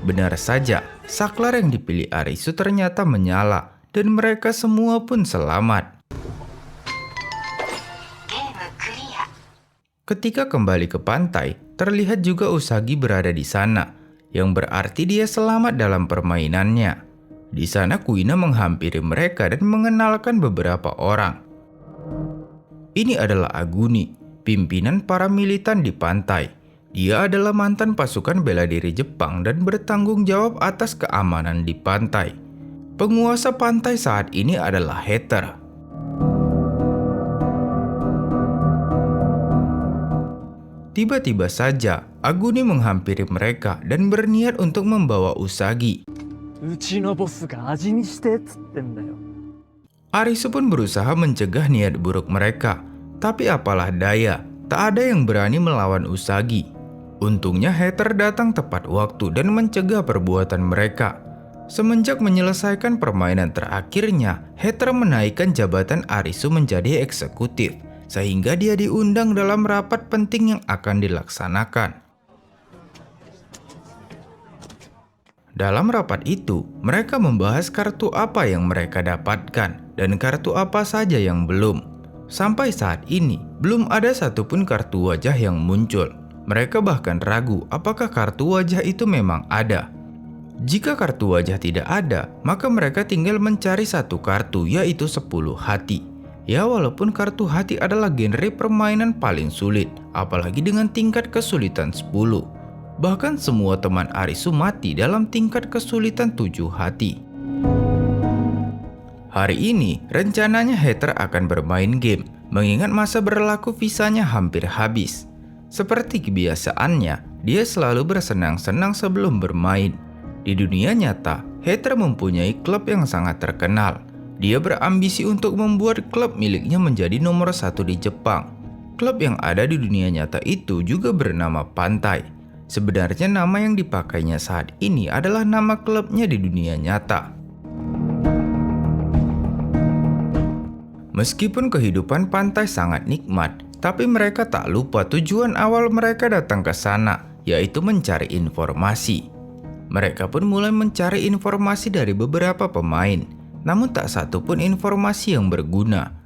Benar saja, saklar yang dipilih Arisu ternyata menyala, dan mereka semua pun selamat. Ketika kembali ke pantai, terlihat juga Usagi berada di sana, yang berarti dia selamat dalam permainannya. Di sana Kuina menghampiri mereka dan mengenalkan beberapa orang. Ini adalah Aguni, pimpinan para militan di pantai. Dia adalah mantan pasukan bela diri Jepang dan bertanggung jawab atas keamanan di pantai. Penguasa pantai saat ini adalah Heather. Tiba-tiba saja, Aguni menghampiri mereka dan berniat untuk membawa Usagi. Arisu pun berusaha mencegah niat buruk mereka, tapi apalah daya, tak ada yang berani melawan Usagi. Untungnya Heather datang tepat waktu dan mencegah perbuatan mereka. Semenjak menyelesaikan permainan terakhirnya, Heather menaikkan jabatan Arisu menjadi eksekutif, sehingga dia diundang dalam rapat penting yang akan dilaksanakan. Dalam rapat itu, mereka membahas kartu apa yang mereka dapatkan dan kartu apa saja yang belum. Sampai saat ini, belum ada satupun kartu wajah yang muncul. Mereka bahkan ragu apakah kartu wajah itu memang ada. Jika kartu wajah tidak ada, maka mereka tinggal mencari satu kartu, yaitu 10 hati. Ya, walaupun kartu hati adalah genre permainan paling sulit, apalagi dengan tingkat kesulitan 10. Bahkan semua teman Arisu mati dalam tingkat kesulitan 7 hati. Hari ini, rencananya Heather akan bermain game, mengingat masa berlaku visanya hampir habis. Seperti kebiasaannya, dia selalu bersenang-senang sebelum bermain. Di dunia nyata, Heather mempunyai klub yang sangat terkenal. Dia berambisi untuk membuat klub miliknya menjadi nomor 1 di Jepang. Klub yang ada di dunia nyata itu juga bernama Pantai. Sebenarnya nama yang dipakainya saat ini adalah nama klubnya di dunia nyata. Meskipun kehidupan pantai sangat nikmat, tapi mereka tak lupa tujuan awal mereka datang ke sana, yaitu mencari informasi. Mereka pun mulai mencari informasi dari beberapa pemain, namun tak satu pun informasi yang berguna.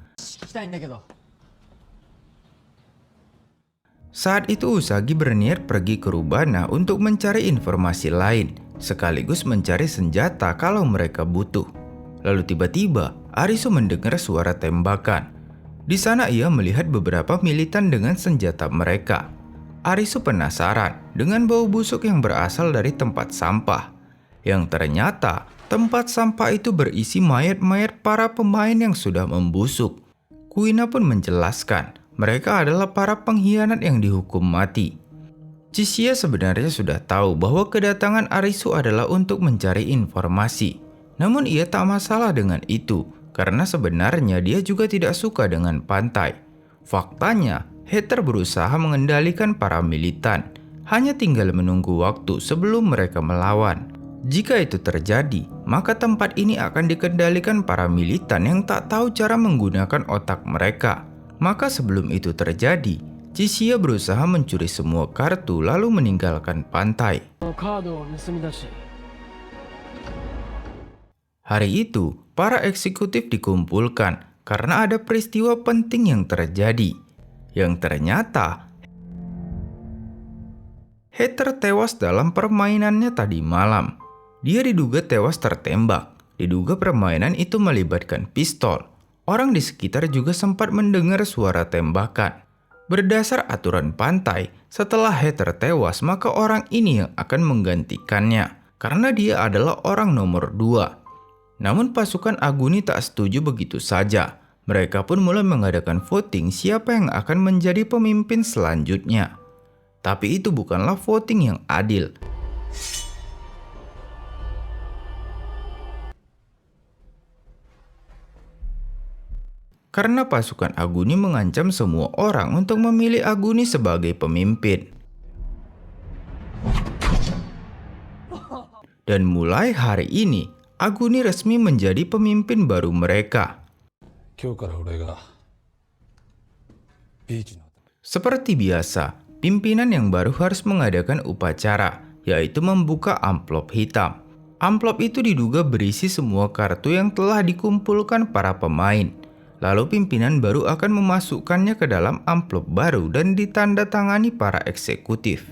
Saat itu Usagi berniat pergi ke Rubana untuk mencari informasi lain, sekaligus mencari senjata kalau mereka butuh. Lalu tiba-tiba Arisu mendengar suara tembakan. Di sana ia melihat beberapa militan dengan senjata mereka. Arisu penasaran dengan bau busuk yang berasal dari tempat sampah. Yang ternyata tempat sampah itu berisi mayat-mayat para pemain yang sudah membusuk. Kuina pun menjelaskan, mereka adalah para pengkhianat yang dihukum mati. Chishia sebenarnya sudah tahu bahwa kedatangan Arisu adalah untuk mencari informasi. Namun ia tak masalah dengan itu, karena sebenarnya dia juga tidak suka dengan pantai. Faktanya, Heather berusaha mengendalikan para militan. Hanya tinggal menunggu waktu sebelum mereka melawan. Jika itu terjadi, maka tempat ini akan dikendalikan para militan yang tak tahu cara menggunakan otak mereka. Maka sebelum itu terjadi, Chishia berusaha mencuri semua kartu lalu meninggalkan pantai. Hari itu, para eksekutif dikumpulkan karena ada peristiwa penting yang terjadi. Yang ternyata, Heather tewas dalam permainannya tadi malam. Dia diduga tewas tertembak. Diduga permainan itu melibatkan pistol. Orang di sekitar juga sempat mendengar suara tembakan. Berdasar aturan pantai, setelah Heather tewas, maka orang ini yang akan menggantikannya, karena dia adalah orang nomor 2. Namun pasukan Aguni tak setuju begitu saja. Mereka pun mulai mengadakan voting siapa yang akan menjadi pemimpin selanjutnya. Tapi itu bukanlah voting yang adil. Karena pasukan Aguni mengancam semua orang untuk memilih Aguni sebagai pemimpin. Dan mulai hari ini, Aguni resmi menjadi pemimpin baru mereka. Seperti biasa, pimpinan yang baru harus mengadakan upacara, yaitu membuka amplop hitam. Amplop itu diduga berisi semua kartu yang telah dikumpulkan para pemain. Lalu pimpinan baru akan memasukkannya ke dalam amplop baru dan ditandatangani para eksekutif.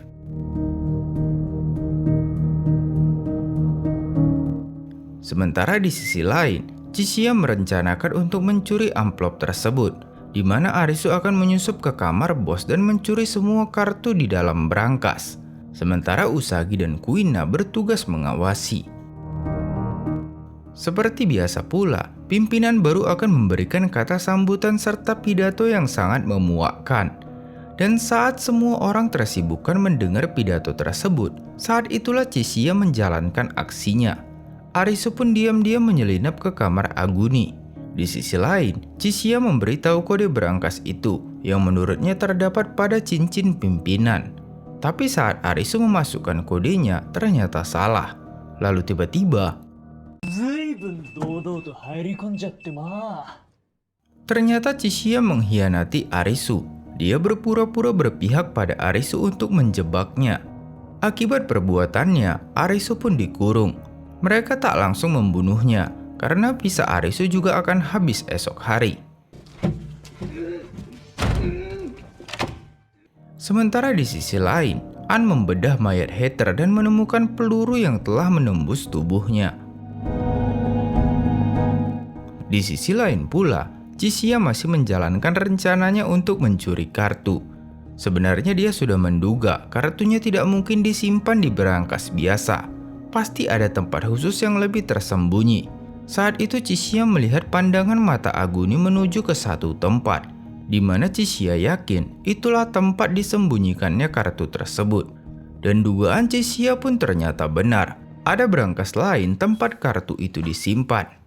Sementara di sisi lain, Chishia merencanakan untuk mencuri amplop tersebut, di mana Arisu akan menyusup ke kamar bos dan mencuri semua kartu di dalam brankas. Sementara Usagi dan Kuina bertugas mengawasi. Seperti biasa pula, pimpinan baru akan memberikan kata sambutan serta pidato yang sangat memuakkan. Dan saat semua orang tersibukkan mendengar pidato tersebut, saat itulah Chishia menjalankan aksinya. Arisu pun diam-diam menyelinap ke kamar Aguni. Di sisi lain, Chishia memberitahu kode brankas itu yang menurutnya terdapat pada cincin pimpinan. Tapi saat Arisu memasukkan kodenya, ternyata salah. Lalu tiba-tiba, ternyata Chishia mengkhianati Arisu. Dia berpura-pura berpihak pada Arisu untuk menjebaknya. Akibat perbuatannya, Arisu pun dikurung. Mereka tak langsung membunuhnya, karena visa Arisu juga akan habis esok hari. Sementara di sisi lain, An membedah mayat Heather dan menemukan peluru yang telah menembus tubuhnya. Di sisi lain pula, Chishia masih menjalankan rencananya untuk mencuri kartu. Sebenarnya dia sudah menduga kartunya tidak mungkin disimpan di brankas biasa. Pasti ada tempat khusus yang lebih tersembunyi. Saat itu Chishia melihat pandangan mata Aguni menuju ke satu tempat, di mana Chishia yakin itulah tempat disembunyikannya kartu tersebut. Dan dugaan Chishia pun ternyata benar. Ada brankas lain tempat kartu itu disimpan.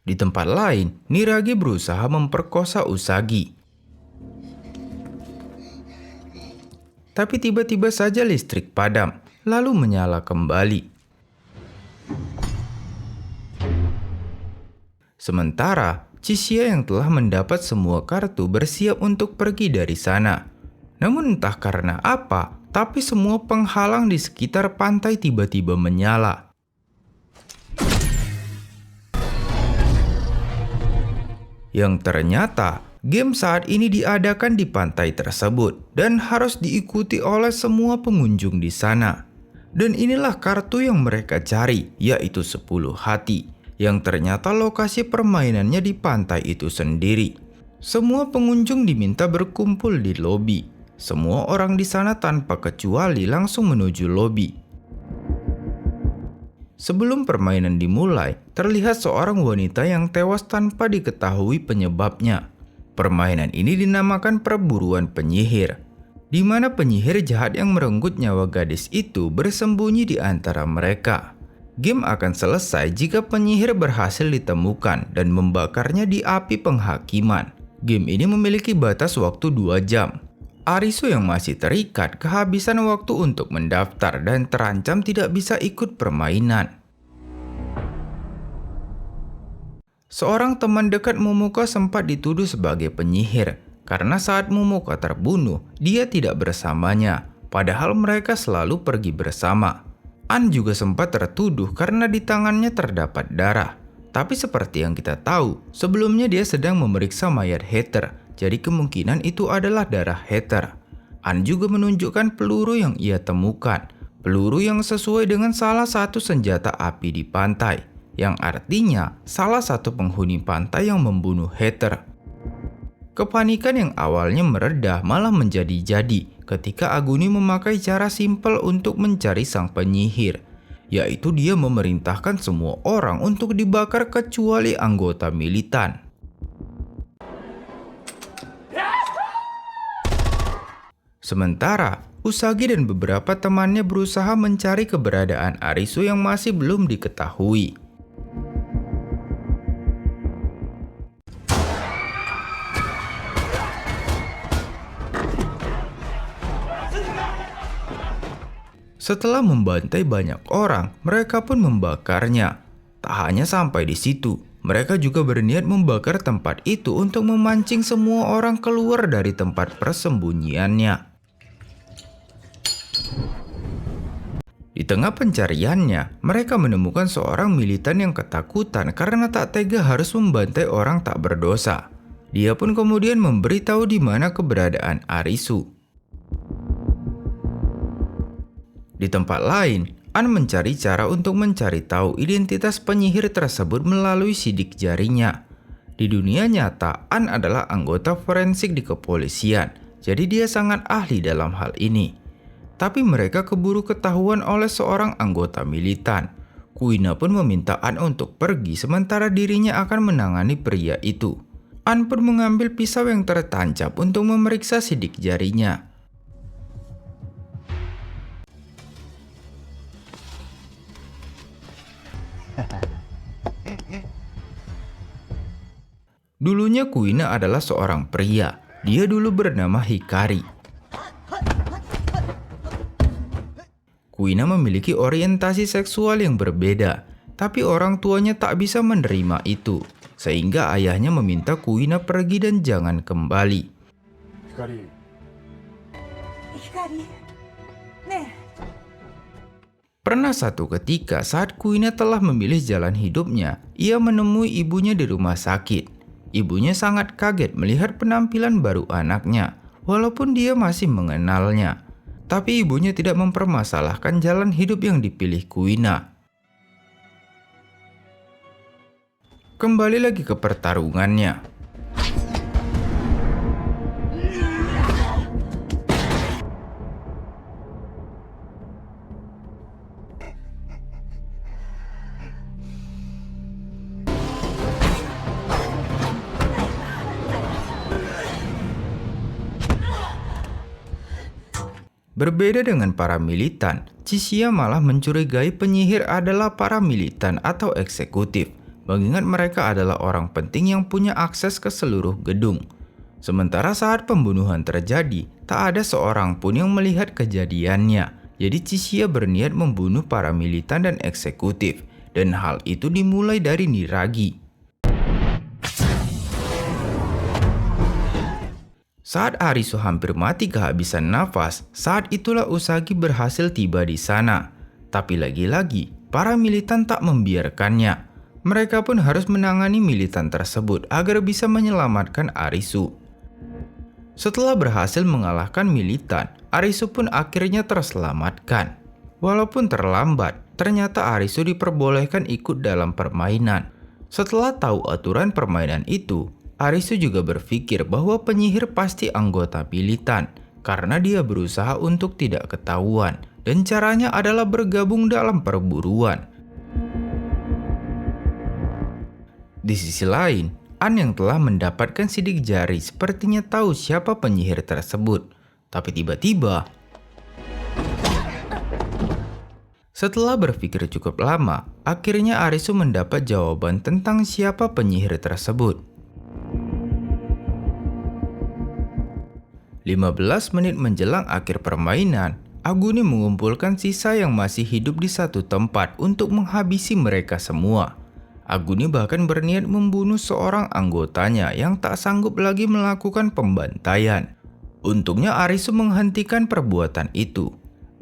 Di tempat lain, Niragi berusaha memperkosa Usagi. Tapi tiba-tiba saja listrik padam, lalu menyala kembali. Sementara, Chishia yang telah mendapat semua kartu bersiap untuk pergi dari sana. Namun entah karena apa, tapi semua penghalang di sekitar pantai tiba-tiba menyala. Yang ternyata game saat ini diadakan di pantai tersebut dan harus diikuti oleh semua pengunjung di sana. Dan inilah kartu yang mereka cari, yaitu 10 hati, yang ternyata lokasi permainannya di pantai itu sendiri. Semua pengunjung diminta berkumpul di lobi. Semua orang di sana tanpa kecuali langsung menuju lobi. Sebelum permainan dimulai, terlihat seorang wanita yang tewas tanpa diketahui penyebabnya. Permainan ini dinamakan perburuan penyihir, di mana penyihir jahat yang merenggut nyawa gadis itu bersembunyi di antara mereka. Game akan selesai jika penyihir berhasil ditemukan dan membakarnya di api penghakiman. Game ini memiliki batas waktu 2 jam. Arisu yang masih terikat kehabisan waktu untuk mendaftar dan terancam tidak bisa ikut permainan. Seorang teman dekat Momoka sempat dituduh sebagai penyihir karena saat Momoka terbunuh, dia tidak bersamanya, padahal mereka selalu pergi bersama. An juga sempat tertuduh karena di tangannya terdapat darah. Tapi seperti yang kita tahu, sebelumnya dia sedang memeriksa mayat Heather. Jadi kemungkinan itu adalah darah Heather. An juga menunjukkan peluru yang ia temukan. Peluru yang sesuai dengan salah satu senjata api di pantai. Yang artinya salah satu penghuni pantai yang membunuh Heather. Kepanikan yang awalnya meredah malah menjadi-jadi ketika Aguni memakai cara simpel untuk mencari sang penyihir. Yaitu dia memerintahkan semua orang untuk dibakar kecuali anggota militan. Sementara, Usagi dan beberapa temannya berusaha mencari keberadaan Arisu yang masih belum diketahui. Setelah membantai banyak orang, mereka pun membakarnya. Tak hanya sampai di situ, mereka juga berniat membakar tempat itu untuk memancing semua orang keluar dari tempat persembunyiannya. Di tengah pencariannya, mereka menemukan seorang militan yang ketakutan karena tak tega harus membantai orang tak berdosa. Dia pun kemudian memberitahu di mana keberadaan Arisu. Di tempat lain, An mencari cara untuk mencari tahu identitas penyihir tersebut melalui sidik jarinya. Di dunia nyata, An adalah anggota forensik di kepolisian, jadi dia sangat ahli dalam hal ini. Tapi mereka keburu ketahuan oleh seorang anggota militan. Kuina pun meminta An untuk pergi sementara dirinya akan menangani pria itu. An pun mengambil pisau yang tertancap untuk memeriksa sidik jarinya. Dulunya Kuina adalah seorang pria. Dia dulu bernama Hikari. Kuina memiliki orientasi seksual yang berbeda, tapi orang tuanya tak bisa menerima itu, sehingga ayahnya meminta Kuina pergi dan jangan kembali. Hikari. Nih. Pernah satu ketika saat Kuina telah memilih jalan hidupnya, ia menemui ibunya di rumah sakit. Ibunya sangat kaget melihat penampilan baru anaknya, walaupun dia masih mengenalnya. Tapi ibunya tidak mempermasalahkan jalan hidup yang dipilih Kuina. Kembali lagi ke pertarungannya. Berbeda dengan para militan, Chishia malah mencurigai penyihir adalah para militan atau eksekutif, mengingat mereka adalah orang penting yang punya akses ke seluruh gedung. Sementara saat pembunuhan terjadi, tak ada seorang pun yang melihat kejadiannya. Jadi Chishia berniat membunuh para militan dan eksekutif, dan hal itu dimulai dari Niragi. Saat Arisu hampir mati kehabisan nafas, saat itulah Usagi berhasil tiba di sana. Tapi lagi-lagi, para militan tak membiarkannya. Mereka pun harus menangani militan tersebut agar bisa menyelamatkan Arisu. Setelah berhasil mengalahkan militan, Arisu pun akhirnya terselamatkan. Walaupun terlambat, ternyata Arisu diperbolehkan ikut dalam permainan. Setelah tahu aturan permainan itu, Arisu juga berpikir bahwa penyihir pasti anggota militan karena dia berusaha untuk tidak ketahuan dan caranya adalah bergabung dalam perburuan. Di sisi lain, An yang telah mendapatkan sidik jari sepertinya tahu siapa penyihir tersebut. Tapi tiba-tiba, setelah berpikir cukup lama, akhirnya Arisu mendapat jawaban tentang siapa penyihir tersebut. 15 menit menjelang akhir permainan, Aguni mengumpulkan sisa yang masih hidup di satu tempat untuk menghabisi mereka semua. Aguni bahkan berniat membunuh seorang anggotanya yang tak sanggup lagi melakukan pembantaian. Untungnya Arisu menghentikan perbuatan itu.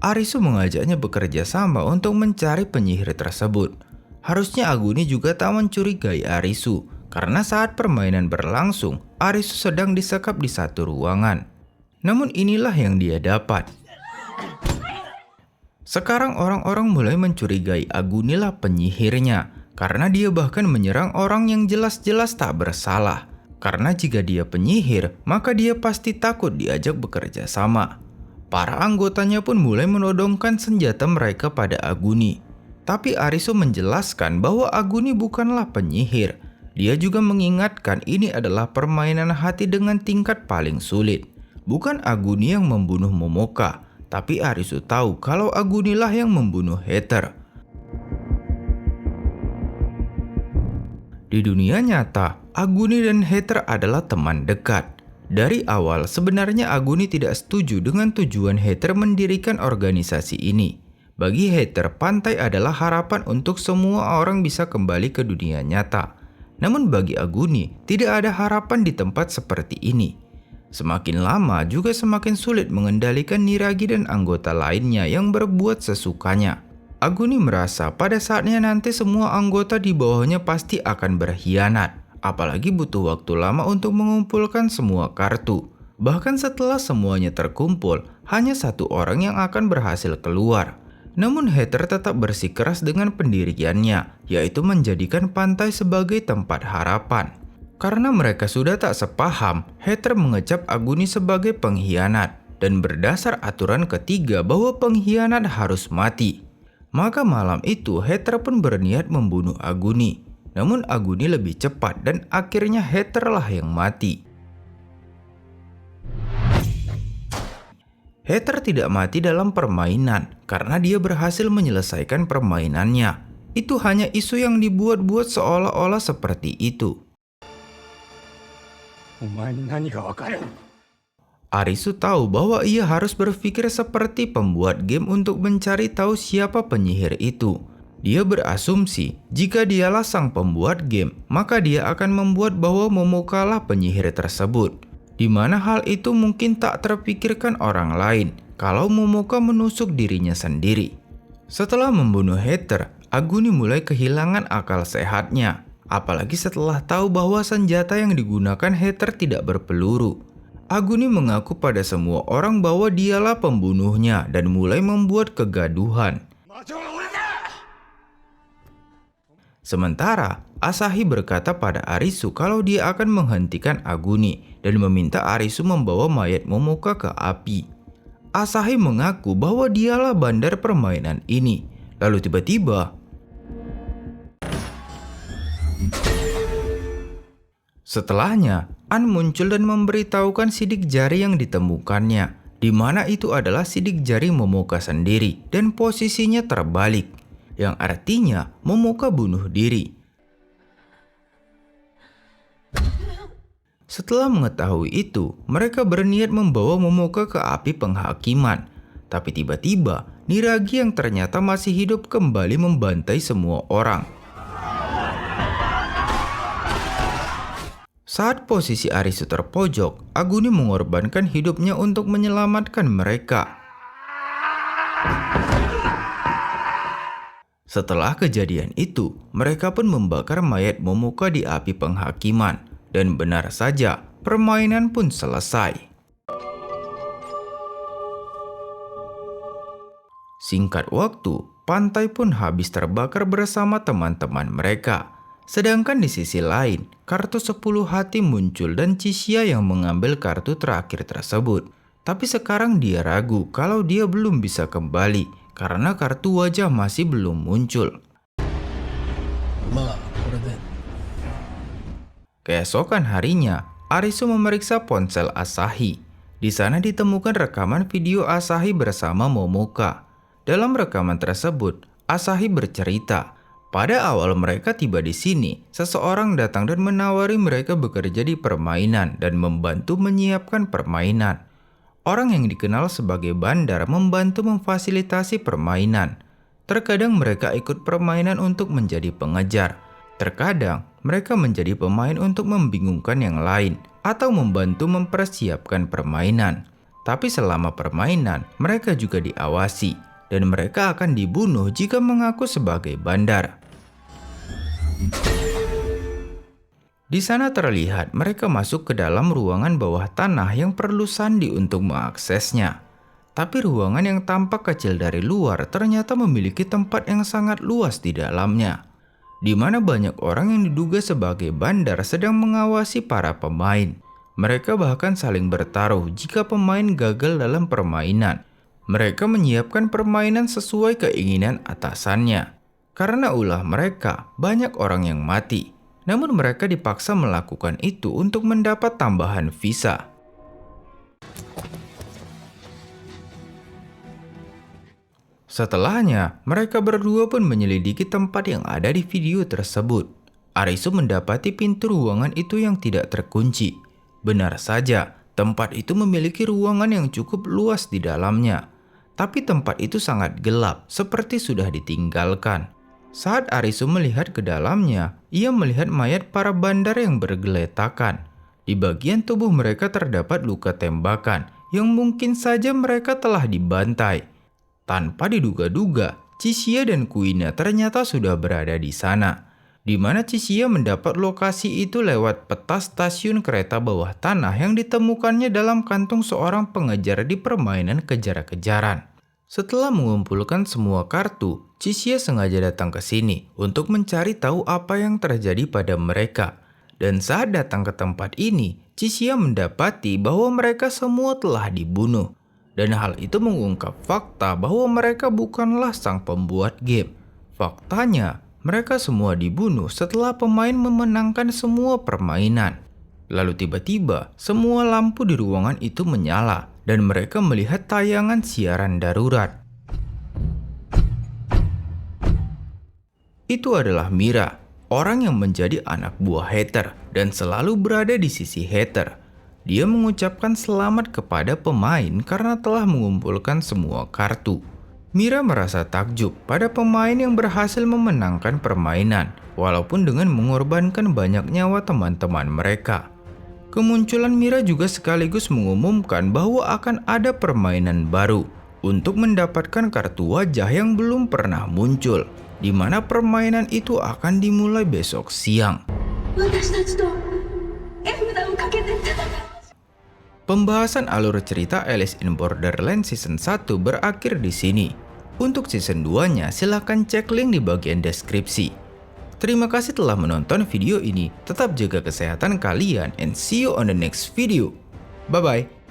Arisu mengajaknya bekerja sama untuk mencari penyihir tersebut. Harusnya Aguni juga tak mencurigai Arisu, karena saat permainan berlangsung, Arisu sedang disekap di satu ruangan. Namun inilah yang dia dapat. Sekarang orang-orang mulai mencurigai Aguni lah penyihirnya, karena dia bahkan menyerang orang yang jelas-jelas tak bersalah. Karena jika dia penyihir, maka dia pasti takut diajak bekerja sama. Para anggotanya pun mulai menodongkan senjata mereka pada Aguni. Tapi Arisu menjelaskan bahwa Aguni bukanlah penyihir. Dia juga mengingatkan ini adalah permainan hati dengan tingkat paling sulit. Bukan Aguni yang membunuh Momoka, tapi Arisu tahu kalau Agunilah yang membunuh Heather. Di dunia nyata, Aguni dan Heather adalah teman dekat. Dari awal, sebenarnya Aguni tidak setuju dengan tujuan Heather mendirikan organisasi ini. Bagi Heather, pantai adalah harapan untuk semua orang bisa kembali ke dunia nyata. Namun bagi Aguni, tidak ada harapan di tempat seperti ini. Semakin lama juga semakin sulit mengendalikan Niragi dan anggota lainnya yang berbuat sesukanya. Aguni merasa pada saatnya nanti semua anggota di bawahnya pasti akan berkhianat. Apalagi butuh waktu lama untuk mengumpulkan semua kartu. Bahkan setelah semuanya terkumpul, hanya satu orang yang akan berhasil keluar. Namun Heather tetap bersikeras dengan pendiriannya, yaitu menjadikan pantai sebagai tempat harapan. Karena mereka sudah tak sepaham, Heather mengecap Aguni sebagai pengkhianat. Dan berdasar aturan ketiga bahwa pengkhianat harus mati. Maka malam itu Heather pun berniat membunuh Aguni. Namun Aguni lebih cepat dan akhirnya Heather lah yang mati. Heather tidak mati dalam permainan karena dia berhasil menyelesaikan permainannya. Itu hanya isu yang dibuat-buat seolah-olah seperti itu. Arisu tahu bahwa ia harus berpikir seperti pembuat game untuk mencari tahu siapa penyihir itu. Dia berasumsi jika dialah sang pembuat game, maka dia akan membuat bahwa Momoka lah penyihir tersebut. Di mana hal itu mungkin tak terpikirkan orang lain kalau Momoka menusuk dirinya sendiri. Setelah membunuh Heather, Aguni mulai kehilangan akal sehatnya. Apalagi setelah tahu bahwa senjata yang digunakan Heather tidak berpeluru. Aguni mengaku pada semua orang bahwa dialah pembunuhnya dan mulai membuat kegaduhan. Sementara, Asahi berkata pada Arisu kalau dia akan menghentikan Aguni dan meminta Arisu membawa mayat Momoka ke api. Asahi mengaku bahwa dialah bandar permainan ini. Lalu tiba-tiba, setelahnya, An muncul dan memberitahukan sidik jari yang ditemukannya, di mana itu adalah sidik jari Momoka sendiri dan posisinya terbalik, yang artinya Momoka bunuh diri. Setelah mengetahui itu, mereka berniat membawa Momoka ke api penghakiman. Tapi tiba-tiba, Niragi yang ternyata masih hidup kembali membantai semua orang. Saat posisi Arisu terpojok, Aguni mengorbankan hidupnya untuk menyelamatkan mereka. Setelah kejadian itu, mereka pun membakar mayat Momoka di api penghakiman. Dan benar saja, permainan pun selesai. Singkat waktu, pantai pun habis terbakar bersama teman-teman mereka. Sedangkan di sisi lain, kartu 10 hati muncul dan Chishia yang mengambil kartu terakhir tersebut. Tapi sekarang dia ragu kalau dia belum bisa kembali karena kartu wajah masih belum muncul. Keesokan harinya, Arisu memeriksa ponsel Asahi. Di sana ditemukan rekaman video Asahi bersama Momoka. Dalam rekaman tersebut, Asahi bercerita, pada awal mereka tiba di sini, seseorang datang dan menawari mereka bekerja di permainan dan membantu menyiapkan permainan. Orang yang dikenal sebagai bandar membantu memfasilitasi permainan. Terkadang mereka ikut permainan untuk menjadi pengejar. Terkadang mereka menjadi pemain untuk membingungkan yang lain atau membantu mempersiapkan permainan. Tapi selama permainan, mereka juga diawasi dan mereka akan dibunuh jika mengaku sebagai bandar. Di sana terlihat mereka masuk ke dalam ruangan bawah tanah yang perlu sandi untuk mengaksesnya. Tapi ruangan yang tampak kecil dari luar ternyata memiliki tempat yang sangat luas di dalamnya, di mana banyak orang yang diduga sebagai bandar sedang mengawasi para pemain. Mereka bahkan saling bertaruh jika pemain gagal dalam permainan. Mereka menyiapkan permainan sesuai keinginan atasannya. Karena ulah mereka, banyak orang yang mati. Namun mereka dipaksa melakukan itu untuk mendapat tambahan visa. Setelahnya, mereka berdua pun menyelidiki tempat yang ada di video tersebut. Arisu mendapati pintu ruangan itu yang tidak terkunci. Benar saja, tempat itu memiliki ruangan yang cukup luas di dalamnya. Tapi tempat itu sangat gelap, seperti sudah ditinggalkan. Saat Arisu melihat ke dalamnya, ia melihat mayat para bandar yang bergeletakan. Di bagian tubuh mereka terdapat luka tembakan yang mungkin saja mereka telah dibantai. Tanpa diduga-duga, Chishia dan Kuina ternyata sudah berada di sana, di mana Chishia mendapat lokasi itu lewat peta stasiun kereta bawah tanah yang ditemukannya dalam kantung seorang pengejar di permainan kejar-kejaran. Setelah mengumpulkan semua kartu, Chishia sengaja datang ke sini untuk mencari tahu apa yang terjadi pada mereka. Dan saat datang ke tempat ini, Chishia mendapati bahwa mereka semua telah dibunuh. Dan hal itu mengungkap fakta bahwa mereka bukanlah sang pembuat game. Faktanya, mereka semua dibunuh setelah pemain memenangkan semua permainan. Lalu tiba-tiba, semua lampu di ruangan itu menyala. Dan mereka melihat tayangan siaran darurat. Itu adalah Mira, orang yang menjadi anak buah Hater dan selalu berada di sisi Hater. Dia mengucapkan selamat kepada pemain karena telah mengumpulkan semua kartu. Mira merasa takjub pada pemain yang berhasil memenangkan permainan, walaupun dengan mengorbankan banyak nyawa teman-teman mereka. Kemunculan Mira juga sekaligus mengumumkan bahwa akan ada permainan baru untuk mendapatkan kartu wajah yang belum pernah muncul, di mana permainan itu akan dimulai besok siang. Pembahasan alur cerita Alice in Borderland Season 1 berakhir di sini. Untuk Season 2-nya silahkan cek link di bagian deskripsi. Terima kasih telah menonton video ini. Tetap jaga kesehatan kalian and see you on the next video. Bye-bye.